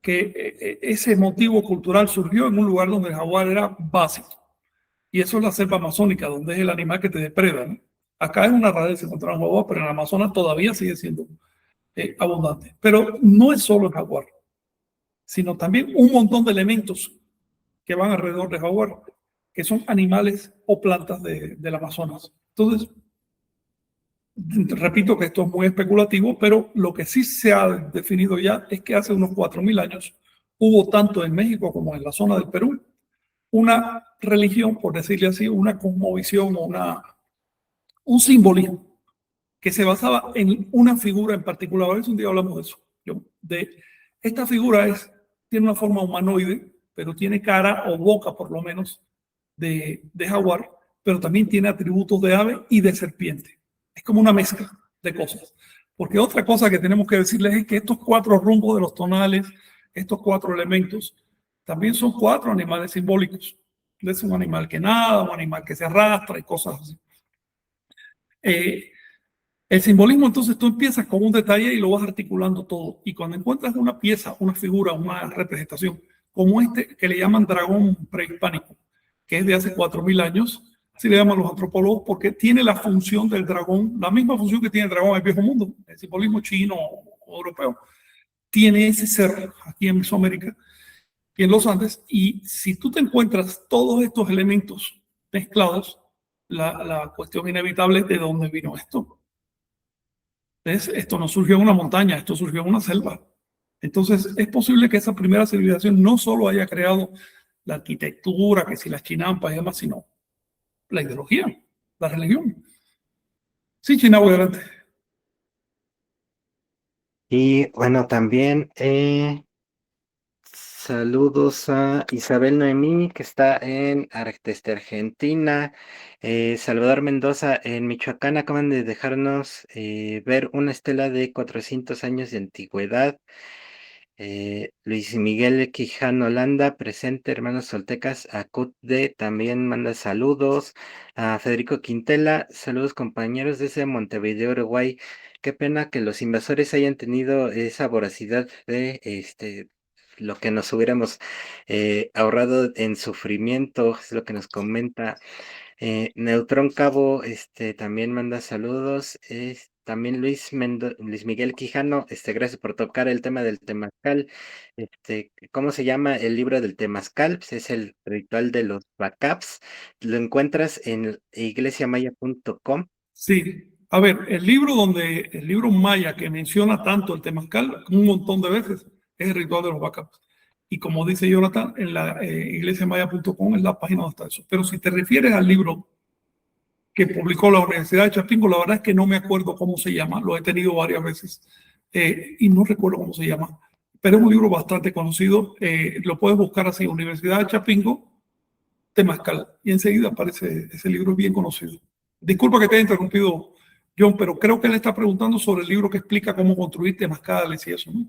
que ese motivo cultural surgió en un lugar donde el jaguar era básico. Y eso es la selva amazónica, donde es el animal que te depreda, ¿no? Acá es una rareza encontrar un jaguar, pero en el Amazonas todavía sigue siendo abundante. Pero no es solo el jaguar, sino también un montón de elementos que van alrededor del jaguar, que son animales o plantas del Amazonas. Entonces, repito que esto es muy especulativo, pero lo que sí se ha definido ya es que hace unos 4.000 años hubo tanto en México como en la zona del Perú una religión, por decirle así, una cosmovisión o un simbolismo que se basaba en una figura en particular. A ver si un día hablamos de eso. Esta figura tiene una forma humanoide, pero tiene cara o boca por lo menos de jaguar, pero también tiene atributos de ave y de serpiente. Es como una mezcla de cosas. Porque otra cosa que tenemos que decirles es que estos 4 rumbos de los tonales, estos 4 elementos, también son 4 animales simbólicos. Es un animal que nada, un animal que se arrastra y cosas así. Eh, El simbolismo, entonces tú empiezas con un detalle y lo vas articulando todo. Y cuando encuentras una pieza, una figura, una representación, como este que le llaman dragón prehispánico, que es de hace 4.000 años, así le llaman los antropólogos, porque tiene la función del dragón, la misma función que tiene el dragón en el viejo mundo, el simbolismo chino o europeo, tiene ese ser aquí en Mesoamérica y en los Andes. Y si tú te encuentras todos estos elementos mezclados, la cuestión inevitable es de dónde vino esto. Esto no surgió en una montaña, esto surgió en una selva. Entonces, es posible que esa primera civilización no solo haya creado la arquitectura, que si las chinampas y demás, sino la ideología, la religión. Sí, Chinagüe, adelante. Y bueno, también saludos a Isabel Noemí, que está en desde Argentina. Salvador Mendoza, en Michoacán, acaban de dejarnos ver una estela de 400 años de antigüedad. Luis Miguel Quijano Landa, presente, hermanos Soltecas. Acutde también manda saludos. A Federico Quintela, saludos compañeros desde Montevideo, Uruguay. Qué pena que los invasores hayan tenido esa voracidad de lo que nos hubiéramos ahorrado en sufrimiento, es lo que nos comenta. Neutrón Cabo, también manda saludos. También Luis Miguel Quijano, gracias por tocar el tema del temazcal. ¿Cómo se llama el libro del temazcal? Pues es el ritual de los backups. Lo encuentras en iglesiamaya.com. Sí, a ver, el libro maya que menciona tanto el temazcal un montón de veces es el ritual de los backups. Y como dice Jonathan, en la iglesiamaya.com es la página donde está eso. Pero si te refieres al libro que publicó la Universidad de Chapingo, la verdad es que no me acuerdo cómo se llama, lo he tenido varias veces y no recuerdo cómo se llama, pero es un libro bastante conocido, lo puedes buscar así, Universidad de Chapingo, Temazcal, y enseguida aparece ese libro bien conocido. Disculpa que te haya interrumpido, John, pero creo que él está preguntando sobre el libro que explica cómo construir temazcales y eso, ¿no?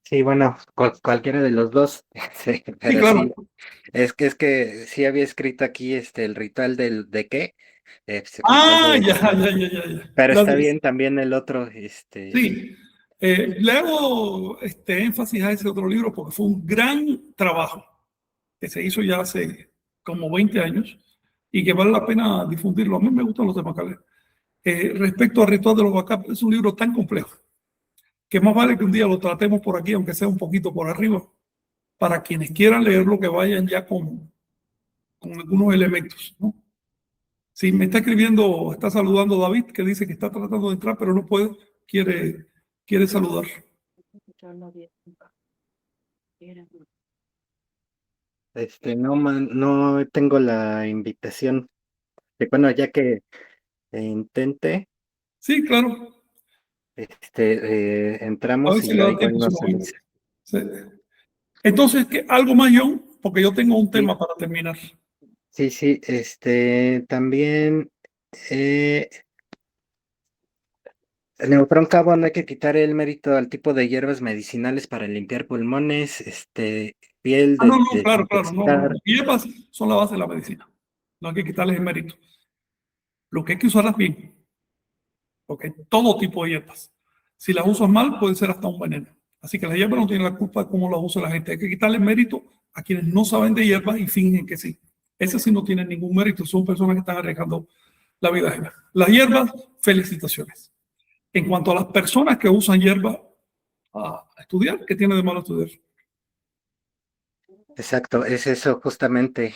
Sí, bueno, cualquiera de los dos. Sí, Sí, pero claro. sí, es que sí había escrito aquí el ritual ¿de qué? El ritual Ah, de ya, ya, ya, ya, ya. Pero está Gracias. bien también el otro, Sí, le hago énfasis a ese otro libro porque fue un gran trabajo que se hizo ya hace como 20 años y que vale la pena difundirlo. A mí me gustan los de Macalé. Respecto al ritual de los backups, es un libro tan complejo que más vale que un día lo tratemos por aquí, aunque sea un poquito por arriba, para quienes quieran leerlo, que vayan ya con algunos elementos, ¿no? Si me está escribiendo, está saludando David, que dice que está tratando de entrar, pero no puede, quiere saludar. no, no tengo la invitación. Bueno, ya que intente, Sí, claro. A ver entramos y si le ya da tiempo igual en su nos momento. avisa. Sí. Entonces, ¿algo más, John? Porque yo tengo un Sí, tema para terminar. sí, sí, también, eh, Neutrón Cabo, no hay que quitar el mérito al tipo de hierbas medicinales para limpiar pulmones, piel Ah, no, de no, claro, claro, no, no. desintoxicar. Las hierbas son la base de la medicina. No hay que quitarles el mérito. Lo que hay que usarlas bien, porque todo tipo de hierbas. Si las usas mal, puede ser hasta un veneno. Así que las hierbas no tienen la culpa de cómo las usa la gente. Hay que quitarle mérito a quienes no saben de hierbas y fingen que sí. Esas sí no tienen ningún mérito, son personas que están arriesgando la vida ajena. Las hierbas, felicitaciones. En cuanto a las personas que usan hierbas a estudiar, ¿qué tiene de malo estudiar? Exacto, es eso justamente,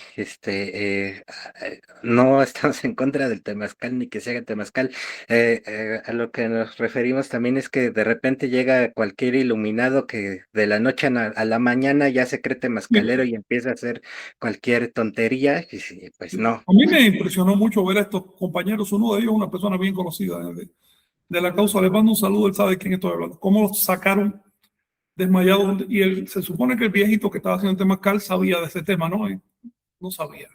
no estamos en contra del temazcal ni que se haga temazcal. A lo que nos referimos también es que de repente llega cualquier iluminado que de la noche a la mañana ya se cree temazcalero y empieza a hacer cualquier tontería, y sí, pues no. A mí me impresionó mucho ver a estos compañeros, uno de ellos es una persona bien conocida de la causa, le mando un saludo, él sabe de quién estoy hablando, cómo lo sacaron desmayado y él, se supone que el viejito que estaba haciendo el tema Cal sabía de ese tema, ¿no? Y no sabía.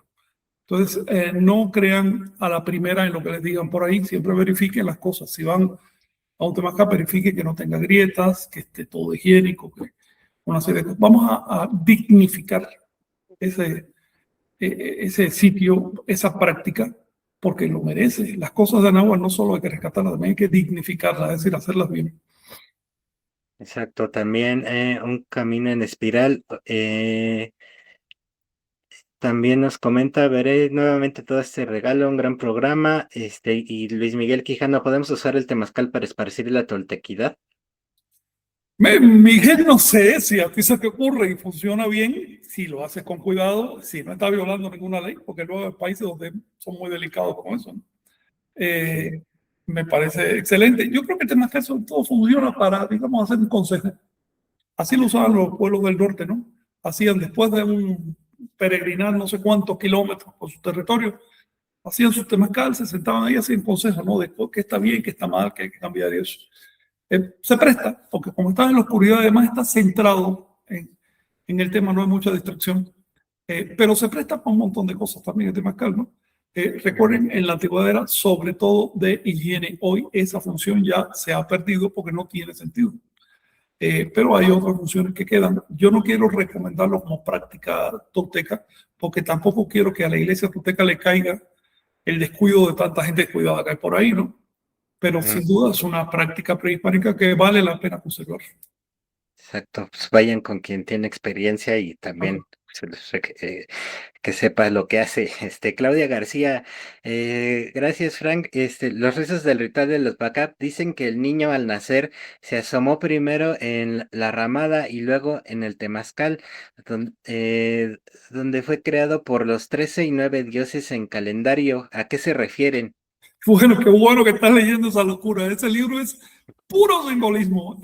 Entonces, no crean a la primera en lo que les digan por ahí, siempre verifiquen las cosas. Si van a un tema acá, verifiquen que no tenga grietas, que esté todo higiénico, que una serie de cosas. Vamos a dignificar ese, ese sitio, esa práctica, porque lo merece. Las cosas de Anáhuac no solo hay que rescatarlas, también hay que dignificarlas, es decir, hacerlas bien. Exacto, también un camino en espiral. También nos comenta, veré nuevamente todo este regalo, un gran programa. Y Luis Miguel Quijano, ¿podemos usar el temazcal para esparcir la toltequidad? Miguel, no sé si a ti se te ocurre y funciona bien, si lo haces con cuidado, si no está violando ninguna ley, porque luego hay países donde son muy delicados con eso, ¿no? Sí. Eh, Me parece excelente. Yo creo que el tema que sobre todo funciona para, digamos, hacer un consejo. Así lo usaban los pueblos del norte, ¿no? Hacían después de un peregrinar no sé cuántos kilómetros por su territorio, hacían sus temazcal, se sentaban ahí, hacían consejos, ¿no? De qué está bien, qué está mal, qué hay que cambiar y eso. Se presta, porque como estás en la oscuridad, además estás centrado en el tema, no hay mucha distracción, pero se presta para un montón de cosas también el temazcal, ¿no? Ujú. Recuerden, en la antigüedad era sobre todo de higiene. Hoy esa función ya se ha perdido porque no tiene sentido. Pero hay otras funciones que quedan. Yo no quiero recomendarlo como práctica tolteca, porque tampoco quiero que a la iglesia tolteca le caiga el descuido de tanta gente descuidada que hay por ahí, ¿no? Pero Ujú. sin duda es una práctica prehispánica que vale la pena conservar. Exacto, pues vayan con quien tiene experiencia y también que sepa lo que hace. Claudia García, gracias Frank. Los rezos del ritual de los Backup dicen que el niño al nacer se asomó primero en la ramada y luego en el temazcal, donde fue creado por los 13 y 9 dioses en calendario. ¿A qué se refieren? Bueno, qué bueno que estás leyendo esa locura. Ese libro es puro simbolismo.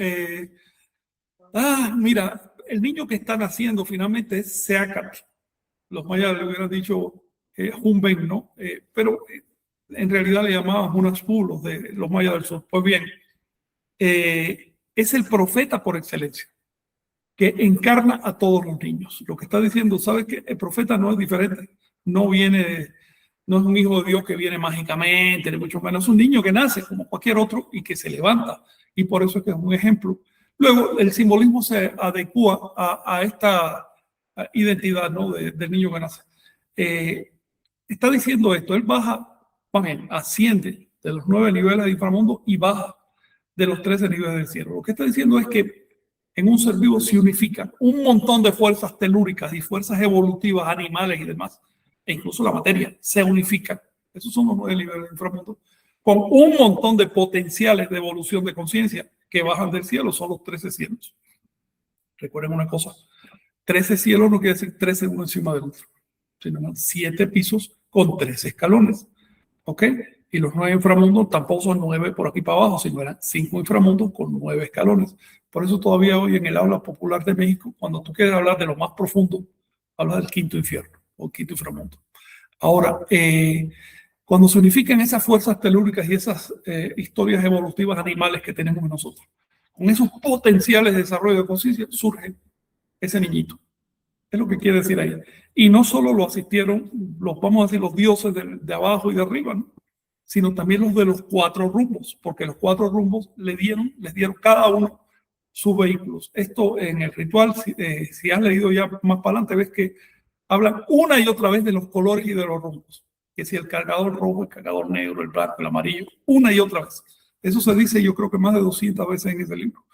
Mira, el niño que está naciendo finalmente es Seacat. Los mayas le hubieran dicho Humben, ¿no? Pero en realidad le llamaban Hunahpu, los mayas del sur. Pues bien, es el profeta por excelencia, que encarna a todos los niños. Lo que está diciendo, ¿sabes qué? El profeta no es diferente, no viene, no es un hijo de Dios que viene mágicamente, ni mucho menos, es un niño que nace como cualquier otro y que se levanta, y por eso es que es un ejemplo. Luego, el simbolismo se adecua a esta identidad, ¿no? Del niño que nace. Eh, Está diciendo esto, él baja, bien, asciende de los 9 niveles de inframundo y baja de los 13 niveles del cielo. Lo que está diciendo es que en un ser vivo se unifican un montón de fuerzas telúricas y fuerzas evolutivas, animales y demás, e incluso la materia, se unifican. Esos son los 9 niveles de inframundo, con un montón de potenciales de evolución de conciencia que bajan del cielo, son los 13 cielos. Recuerden una cosa, 13 cielos no quiere decir 13 uno encima del otro, sino 7 pisos con 13 escalones. ¿Ok? Y los 9 inframundos tampoco son 9 por aquí para abajo, sino eran 5 inframundos con 9 escalones. Por eso todavía hoy en el habla popular de México, cuando tú quieres hablar de lo más profundo, hablas del quinto infierno o quinto inframundo. Ahora, cuando se unifican esas fuerzas telúricas y esas historias evolutivas animales que tenemos en nosotros, con esos potenciales de desarrollo de conciencia, surge ese niñito. Es lo que quiere decir ahí. Y no solo lo asistieron los, vamos a decir, los dioses de abajo y de arriba, ¿no? Sino también los de los 4 rumbos, porque los 4 rumbos les dieron cada uno sus vehículos. Esto en el ritual, si has leído ya más para adelante, ves que hablan una y otra vez de los colores y de los rumbos. Que si el cargador rojo, el cargador negro, el blanco, el amarillo, una y otra vez. Eso se dice yo creo que más de 200 veces en ese libro.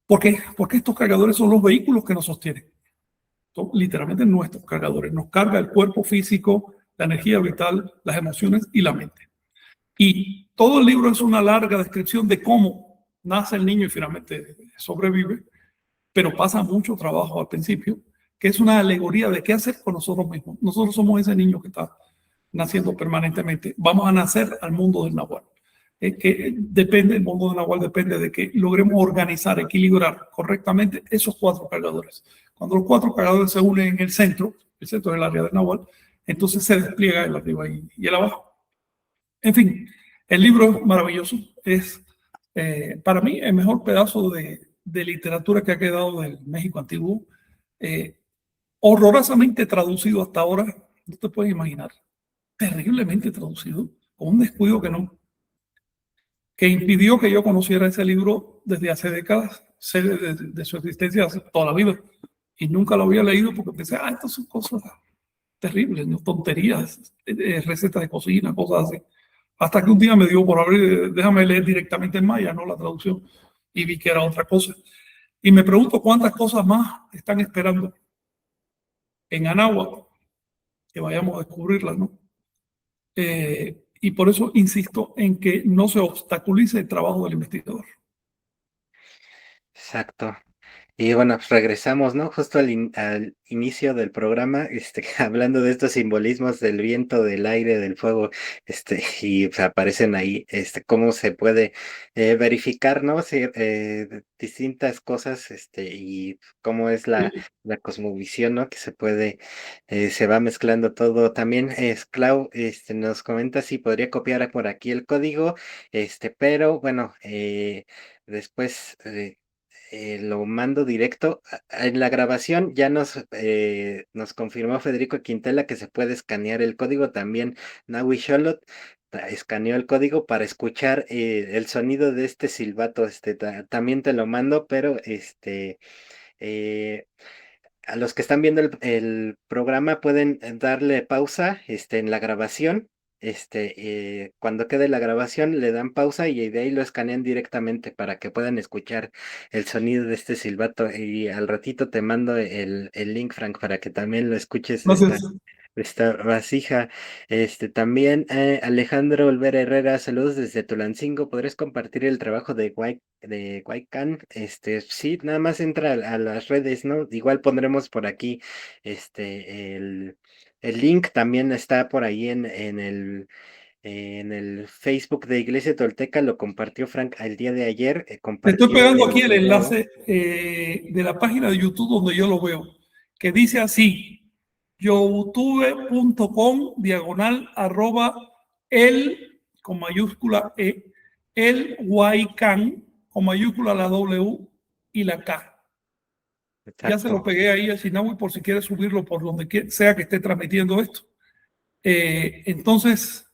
¿Por qué? Porque estos cargadores son los vehículos que nos sostienen. Son literalmente nuestros cargadores. Nos carga el cuerpo físico, la energía vital, las emociones y la mente. Y todo el libro es una larga descripción de cómo nace el niño y finalmente sobrevive, pero pasa mucho trabajo al principio, que es una alegoría de qué hacer con nosotros mismos. Nosotros somos ese niño que está naciendo permanentemente. Vamos a nacer al mundo del Nahual. Que depende, el mundo del Nahual depende de que logremos organizar, equilibrar correctamente esos 4 cargadores. Cuando los 4 cargadores se unen en el centro es el área del Nahual, entonces se despliega el arriba y el abajo. En fin, el libro es maravilloso. Es para mí el mejor pedazo de literatura que ha quedado del México antiguo. Eh, Horrorosamente traducido hasta ahora, no te puedes imaginar. Terriblemente traducido, con un descuido que impidió que yo conociera ese libro desde hace décadas, sé de su existencia hace toda la vida, y nunca lo había leído porque pensé, estas son cosas terribles, ¿no? Tonterías, recetas de cocina, cosas así. Hasta que un día me dio por abrir, déjame leer directamente en maya, no la traducción, y vi que era otra cosa. Y me pregunto cuántas cosas más están esperando en Anáhuac, que vayamos a descubrirlas, ¿no? Y por eso insisto en que no se obstaculice el trabajo del investigador. Exacto. Y bueno, pues regresamos, ¿no? Justo al inicio del programa, hablando de estos simbolismos del viento, del aire, del fuego, y pues, aparecen ahí, cómo se puede verificar, ¿no? Sí, distintas cosas, y cómo es la cosmovisión, ¿no? Que se puede, se va mezclando todo. También, Clau, nos comenta si podría copiar por aquí el código, pero bueno, después, lo mando directo. En la grabación ya nos confirmó Federico Quintela que se puede escanear el código. También Nahui Sholot escaneó el código para escuchar el sonido de este silbato. También te lo mando, pero eh, a los que están viendo el programa pueden darle pausa en la grabación. Cuando quede la grabación le dan pausa y de ahí lo escanean directamente para que puedan escuchar el sonido de este silbato. Y al ratito te mando el link, Frank, para que también lo escuches Gracias. esta vasija. También, Alejandro Olvera Herrera, saludos desde Tulancingo. ¿Podrías compartir el trabajo de Huaycan? Sí, nada más entra a las redes, ¿no? Igual pondremos por aquí, el link también está por ahí en el Facebook de Iglesia Tolteca, lo compartió Frank el día de ayer, Te estoy compartió pegando el aquí el video. enlace de la página de YouTube donde yo lo veo, que dice así, youtube.com/, el con mayúscula el Huaycan con mayúscula la W y la K. Ya se lo Exacto. pegué ahí a Shinawi por si quiere subirlo por donde sea que esté transmitiendo esto. Entonces,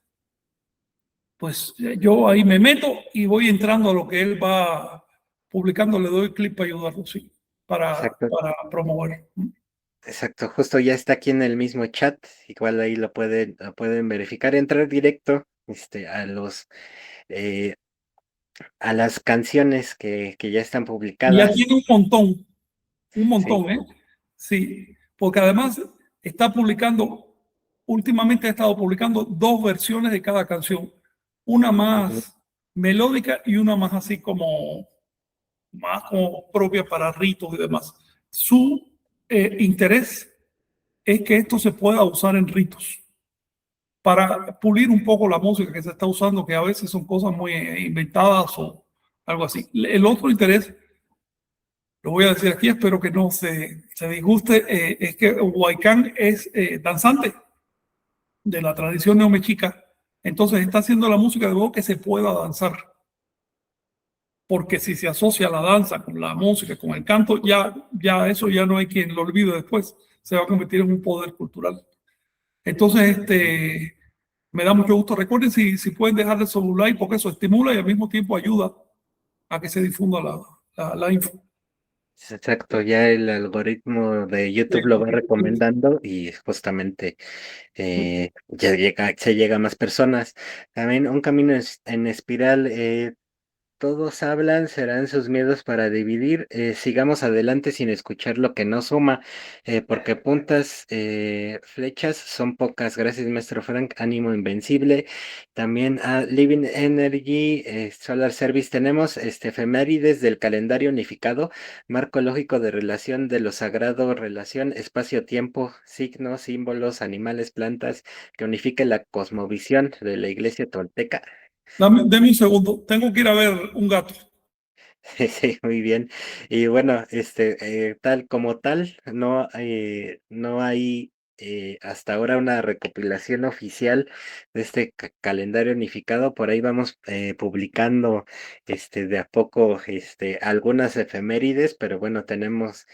pues yo ahí me meto y voy entrando a lo que él va publicando, le doy clic para ayudarlo, sí, Exacto. para promover. Exacto, justo ya está aquí en el mismo chat, igual ahí lo pueden verificar, entrar directo, eh, a las canciones que ya están Y ya publicadas. tiene un Sí. montón, ¿eh? Sí, porque además está publicando, últimamente ha estado publicando dos versiones de cada canción, una Ujú. más melódica y una más así como más como propia para ritos y demás. Su interés es que esto se pueda usar en ritos para pulir un poco la música que se está usando, que a veces son cosas muy inventadas o algo así. El otro interés, lo voy a decir aquí, espero que no se disguste, es que Huaycán es danzante de la tradición neomexica, entonces está haciendo la música de modo que se pueda danzar, porque si se asocia la danza con la música, con el canto, ya eso ya no hay quien lo olvide después, se va a convertir en un poder cultural. Entonces, me da mucho gusto. Recuerden si pueden dejarle su like, porque eso estimula y al mismo tiempo ayuda a que se difunda la info. Exacto, ya el algoritmo de YouTube lo va recomendando y justamente ya se llega a más personas. También un camino en espiral. Todos hablan, serán sus miedos para dividir. Sigamos adelante sin escuchar lo que no suma, porque puntas, flechas son pocas. Gracias, maestro Frank. Ánimo invencible. También a Living Energy, Solar Service tenemos efemérides del calendario unificado, marco lógico de relación de lo sagrado, relación espacio-tiempo, signos, símbolos, animales, plantas, que unifique la cosmovisión de la iglesia tolteca. Deme un segundo, tengo que ir a ver un gato. Sí, muy bien. Y bueno, tal como tal, no hay hasta ahora una recopilación oficial de este calendario unificado. Por ahí vamos publicando de a poco algunas efemérides, pero bueno, tenemos,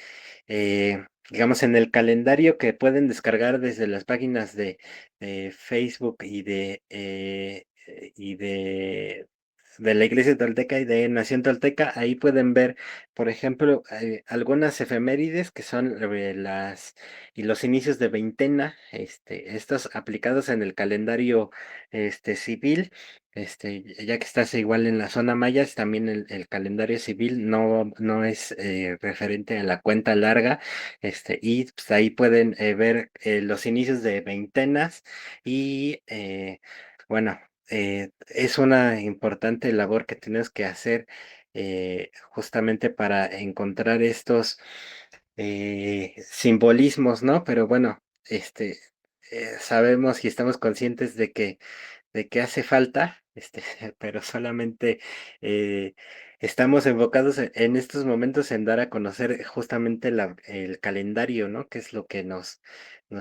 digamos, en el calendario que pueden descargar desde las páginas de Facebook y de de la Iglesia Tolteca y de Nación Tolteca. Ahí pueden ver, por ejemplo, algunas efemérides que son y los inicios de veintena, estos aplicados en el calendario civil. Ya que estás igual en la zona maya, también el calendario civil no es referente a la cuenta larga, y pues, ahí pueden ver los inicios de veintenas y bueno, es una importante labor que tenemos que hacer justamente para encontrar estos simbolismos, ¿no? Pero bueno, sabemos y estamos conscientes de que hace falta, pero solamente eh, estamos enfocados en estos momentos en dar a conocer justamente el calendario, ¿no? Que es lo que nos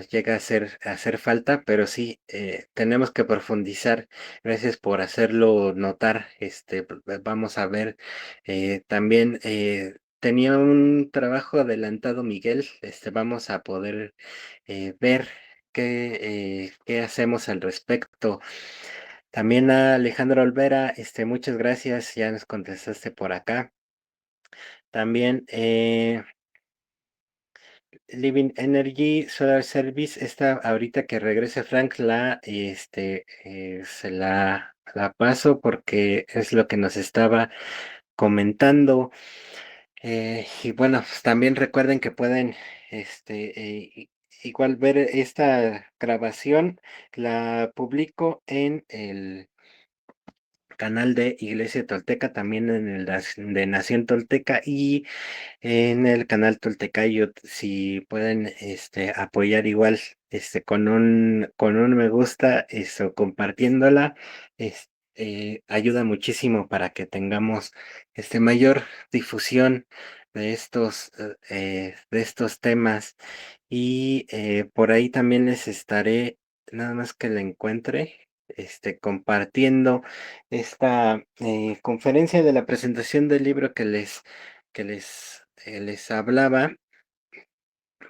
llega a hacer falta, pero sí, tenemos que profundizar. Gracias por hacerlo notar. Vamos a ver, también tenía un trabajo adelantado, Miguel. Vamos a poder ver qué hacemos al respecto. También a Alejandro Olvera, muchas gracias, ya nos contestaste por acá. También Living Energy Solar Service, esta ahorita que regrese Frank, se la paso porque es lo que nos estaba comentando. Y bueno, pues también recuerden que pueden, igual ver esta grabación, la publico en el canal de Iglesia Tolteca, también en el de Nación Tolteca y en el canal Toltecayo. Si pueden apoyar igual con un me gusta, eso, compartiéndola, ayuda muchísimo para que tengamos mayor difusión de estos temas. Y por ahí también les estaré, nada más que la encuentre, compartiendo esta conferencia de la presentación del libro que les hablaba,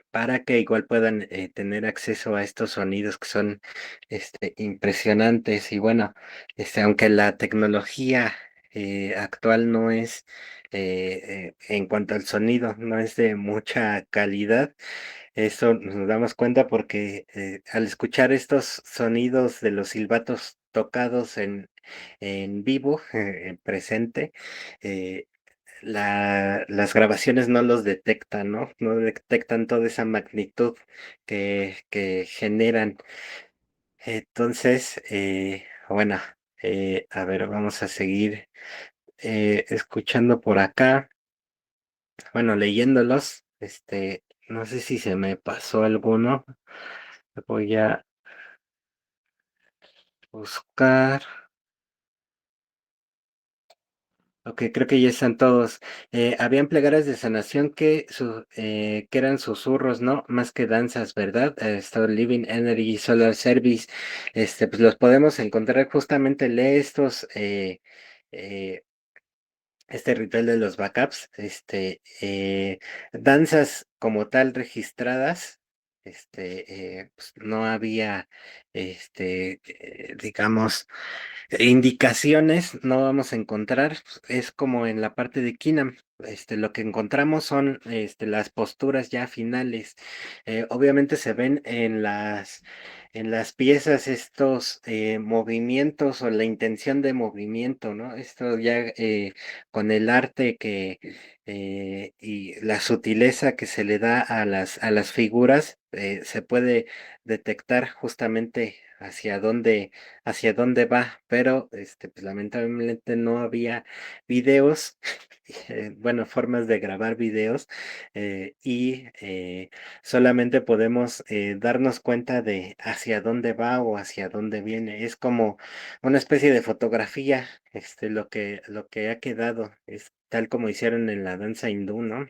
para que igual puedan tener acceso a estos sonidos que son impresionantes. Y bueno, aunque la tecnología actual no es, en cuanto al sonido, no es de mucha calidad, eso nos damos cuenta porque al escuchar estos sonidos de los silbatos tocados en vivo, en presente, eh, las grabaciones no los detectan, ¿no? No detectan toda esa magnitud que generan. Entonces, bueno, a ver, vamos a seguir escuchando por acá, bueno, leyéndolos. No sé si se me pasó alguno. Voy a buscar. Ok, creo que ya están todos. Habían plegarias de sanación que eran susurros, ¿no? Más que danzas, ¿verdad? Esto, Living Energy Solar Service, pues los podemos encontrar justamente, lee eh, este ritual de los backups, danzas como tal registradas, pues no había, digamos, indicaciones no vamos a encontrar. Es como en la parte de Kinam. Lo que encontramos son las posturas ya finales. Obviamente se ven en las piezas estos movimientos o la intención de movimiento, ¿no? Esto ya con el arte y la sutileza que se le da a las figuras, se puede detectar justamente hacia dónde va, pero pues lamentablemente no había videos, bueno, formas de grabar videos, y solamente podemos darnos cuenta de hacia dónde va o hacia dónde viene. Es como una especie de fotografía, lo que ha quedado. Es tal como hicieron en la danza hindú, ¿no?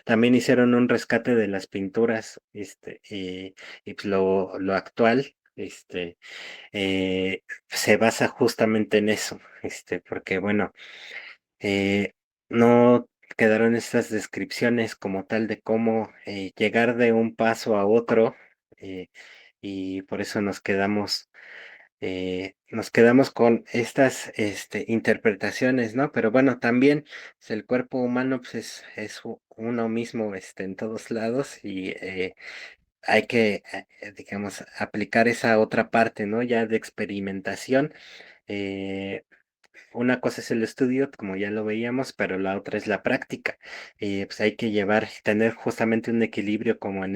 También hicieron un rescate de las pinturas, y pues lo actual, se basa justamente en eso, porque bueno, eh, no quedaron estas descripciones como tal de cómo llegar de un paso a otro, eh, y por eso nos quedamos nos quedamos con estas interpretaciones, ¿no? Pero bueno, también pues, el cuerpo humano pues, es uno mismo en todos lados y hay que, digamos, aplicar esa otra parte, ¿no? Ya de experimentación. eh, una cosa es el estudio, como ya lo veíamos, pero la otra es la práctica. Pues hay que tener justamente un equilibrio como en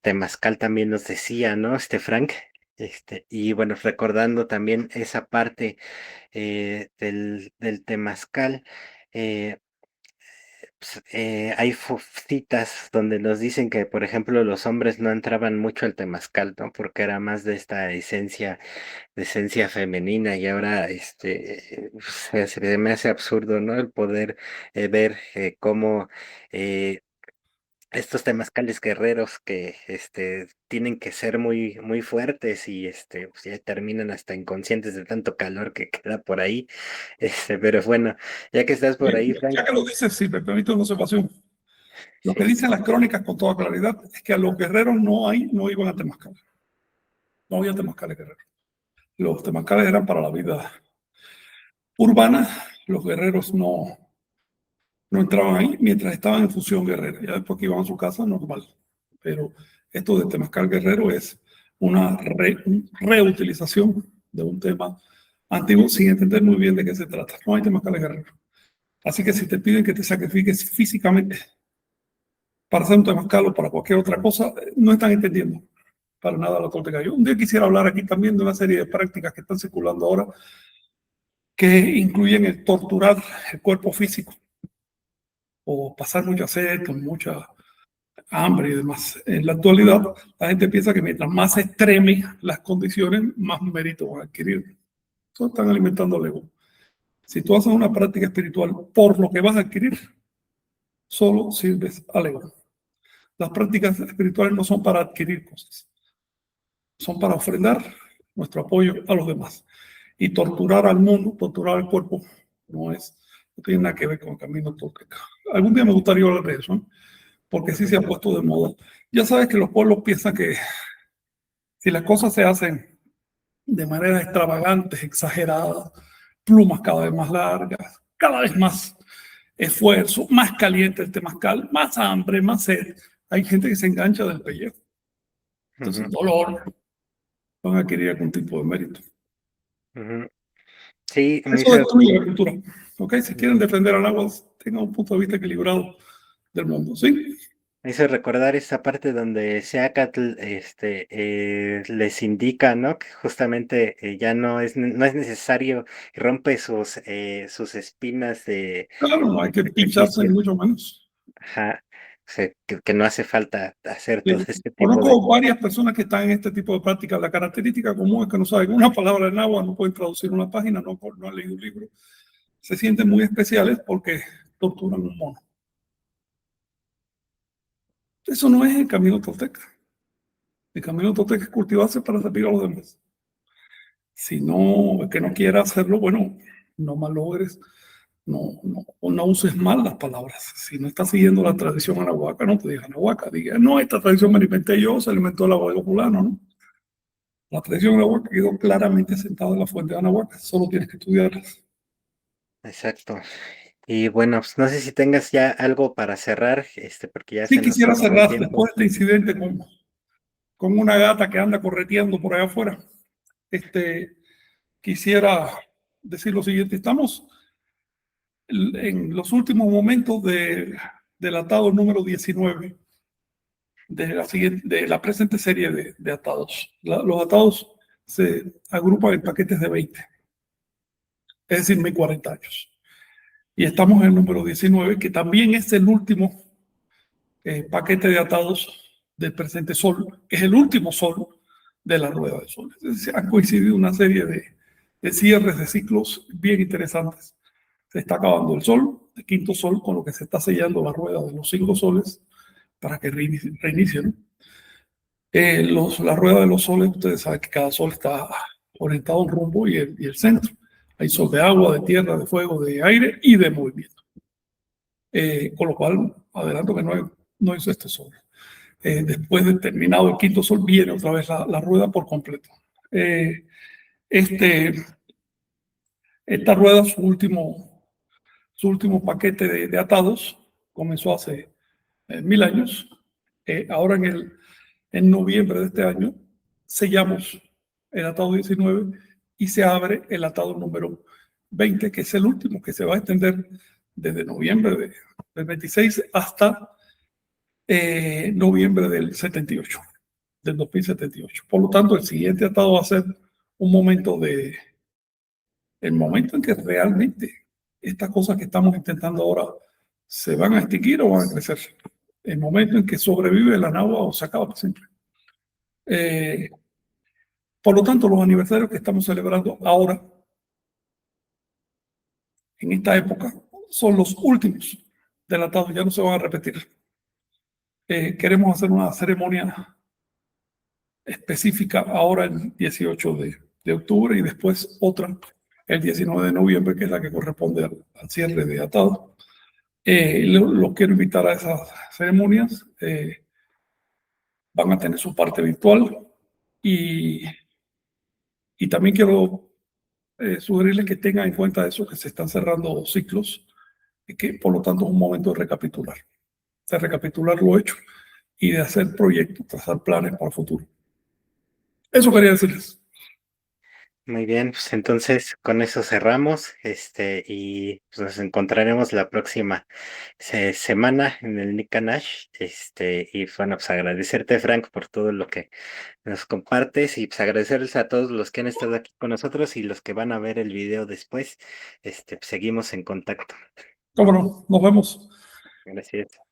Temazcal también nos decía, ¿no? Frank. Y bueno, recordando también esa parte del Temazcal, eh, pues, hay citas donde nos dicen que, por ejemplo, los hombres no entraban mucho al Temazcal, ¿no? Porque era más de esta de esencia femenina y ahora se me hace absurdo, ¿no? El poder ver cómo estos temazcales guerreros que tienen que ser muy, muy fuertes y pues, ya terminan hasta inconscientes de tanto calor que queda por ahí. Pero bueno, ya que estás por ahí, Frank, Ya que lo dices, si me permite una observación. Lo que sí. dicen las crónicas con toda claridad es que a los guerreros no iban a Temazcal. No había temazcales guerreros. Los temazcales eran para la vida urbana. Los guerreros no entraban ahí mientras estaban en función guerrera. Ya después que iban a su casa, normal. Pero esto de temazcal guerrero es una reutilización de un tema antiguo sin entender muy bien de qué se trata. No hay temazcales guerreros. Así que si te piden que te sacrifiques físicamente para hacer un temazcal o para cualquier otra cosa, no están entendiendo para nada la tolteca. Yo un día quisiera hablar aquí también de una serie de prácticas que están circulando ahora que incluyen el torturar el cuerpo físico o pasar mucha sed, con mucha hambre y demás. En la actualidad, la gente piensa que mientras más extremen las condiciones, más mérito van a adquirir. Eso están alimentando el ego. Si tú haces una práctica espiritual por lo que vas a adquirir, solo sirves al ego. Las prácticas espirituales no son para adquirir cosas, son para ofrendar nuestro apoyo a los demás. Y torturar al mundo, torturar al cuerpo, no tiene nada que ver con el camino tolteca. Algún día me gustaría hablar de eso, ¿no? Porque sí se ha puesto de moda. Ya sabes que los pueblos piensan que si las cosas se hacen de manera extravagante, exagerada, plumas cada vez más largas, cada vez más esfuerzo, más caliente el temazcal, más hambre, más sed, hay gente que se engancha del pellejo. Entonces, Ujú, dolor, van a adquirir algún tipo de mérito. ujú. Sí, me Eso hizo, destruye la cultura. ¿Ok? Si quieren ujú, defender al agua, tengan un punto de vista equilibrado del mundo. ¿Sí? me hizo recordar esa parte donde Seacatl les indica, ¿no? Que justamente ya no es necesario y rompe sus espinas Claro, no hay de que pincharse sacrificio. ni mucho menos. Ajá. O sea, que no hace falta hacer todo Sí. este tipo de... Conozco varias personas que están en este tipo de prácticas. La característica común es que no saben una palabra en agua, no pueden traducir una página, no han leído un libro. Se sienten muy especiales porque torturan un mono. Eso no es el camino tolteca. El camino tolteca es cultivarse para servir a los demás. Si no, el que no quiera hacerlo, bueno, no malogres, no uses mal las palabras. Si no estás siguiendo la tradición anahuaca, no te digas anahuaca, diga, no, esta tradición me la inventé yo, se la inventó el abuelo fulano, ¿no? La tradición anahuaca quedó claramente sentada en la fuente de anahuaca, solo tienes que estudiarla. Exacto. Y bueno, pues no sé si tengas ya algo para cerrar, porque ya Sí se nos quisiera acabó el cerrar tiempo. después de este incidente con una gata que anda correteando por allá afuera. Este, quisiera decir lo siguiente, estamos en los últimos momentos del atado número 19 de la presente serie de atados. Los atados se agrupan en paquetes de 20, es decir, 1040 años. Y estamos en el número 19, que también es el último paquete de atados del presente sol, que es el último sol de la rueda del sol. Es decir, han coincidido una serie de cierres de ciclos bien interesantes. Se está acabando el sol, el quinto sol, con lo que se está sellando la rueda de los 5 soles para que reinicie, ¿no? La rueda de los soles, ustedes saben que cada sol está orientado a un rumbo y el centro. Hay sol de agua, de tierra, de fuego, de aire y de movimiento. Con lo cual, adelanto que no hay este sol. después de terminado el quinto sol, viene otra vez la rueda por completo. Este, esta rueda, su último paquete de atados, comenzó hace 1000 años. Ahora en noviembre de este año sellamos el atado 19 y se abre el atado número 20, que es el último, que se va a extender desde noviembre del 26 hasta noviembre del 78, del 2078. Por lo tanto, el siguiente atado va a ser un momento el momento en que realmente estas cosas que estamos intentando ahora se van a extinguir o van a crecer. El momento en que sobrevive la nagua o se acaba para siempre. Por lo tanto, los aniversarios que estamos celebrando ahora, en esta época, son los últimos del atado, ya no se van a repetir. Queremos hacer una ceremonia específica ahora el 18 de octubre y después otra el 19 de noviembre, que es la que corresponde al cierre de atado. Los quiero invitar a esas ceremonias. Van a tener su parte virtual y también quiero sugerirles que tengan en cuenta eso, que se están cerrando ciclos y que por lo tanto es un momento de recapitular lo hecho y de hacer proyectos, trazar planes para el futuro. Eso quería decirles. Muy bien, pues entonces con eso cerramos, y pues nos encontraremos la próxima semana en el Nick and Nash, y bueno, pues agradecerte, Frank, por todo lo que nos compartes y pues agradecerles a todos los que han estado aquí con nosotros y los que van a ver el video después, pues, seguimos en contacto. Cómo no, nos vemos. Gracias.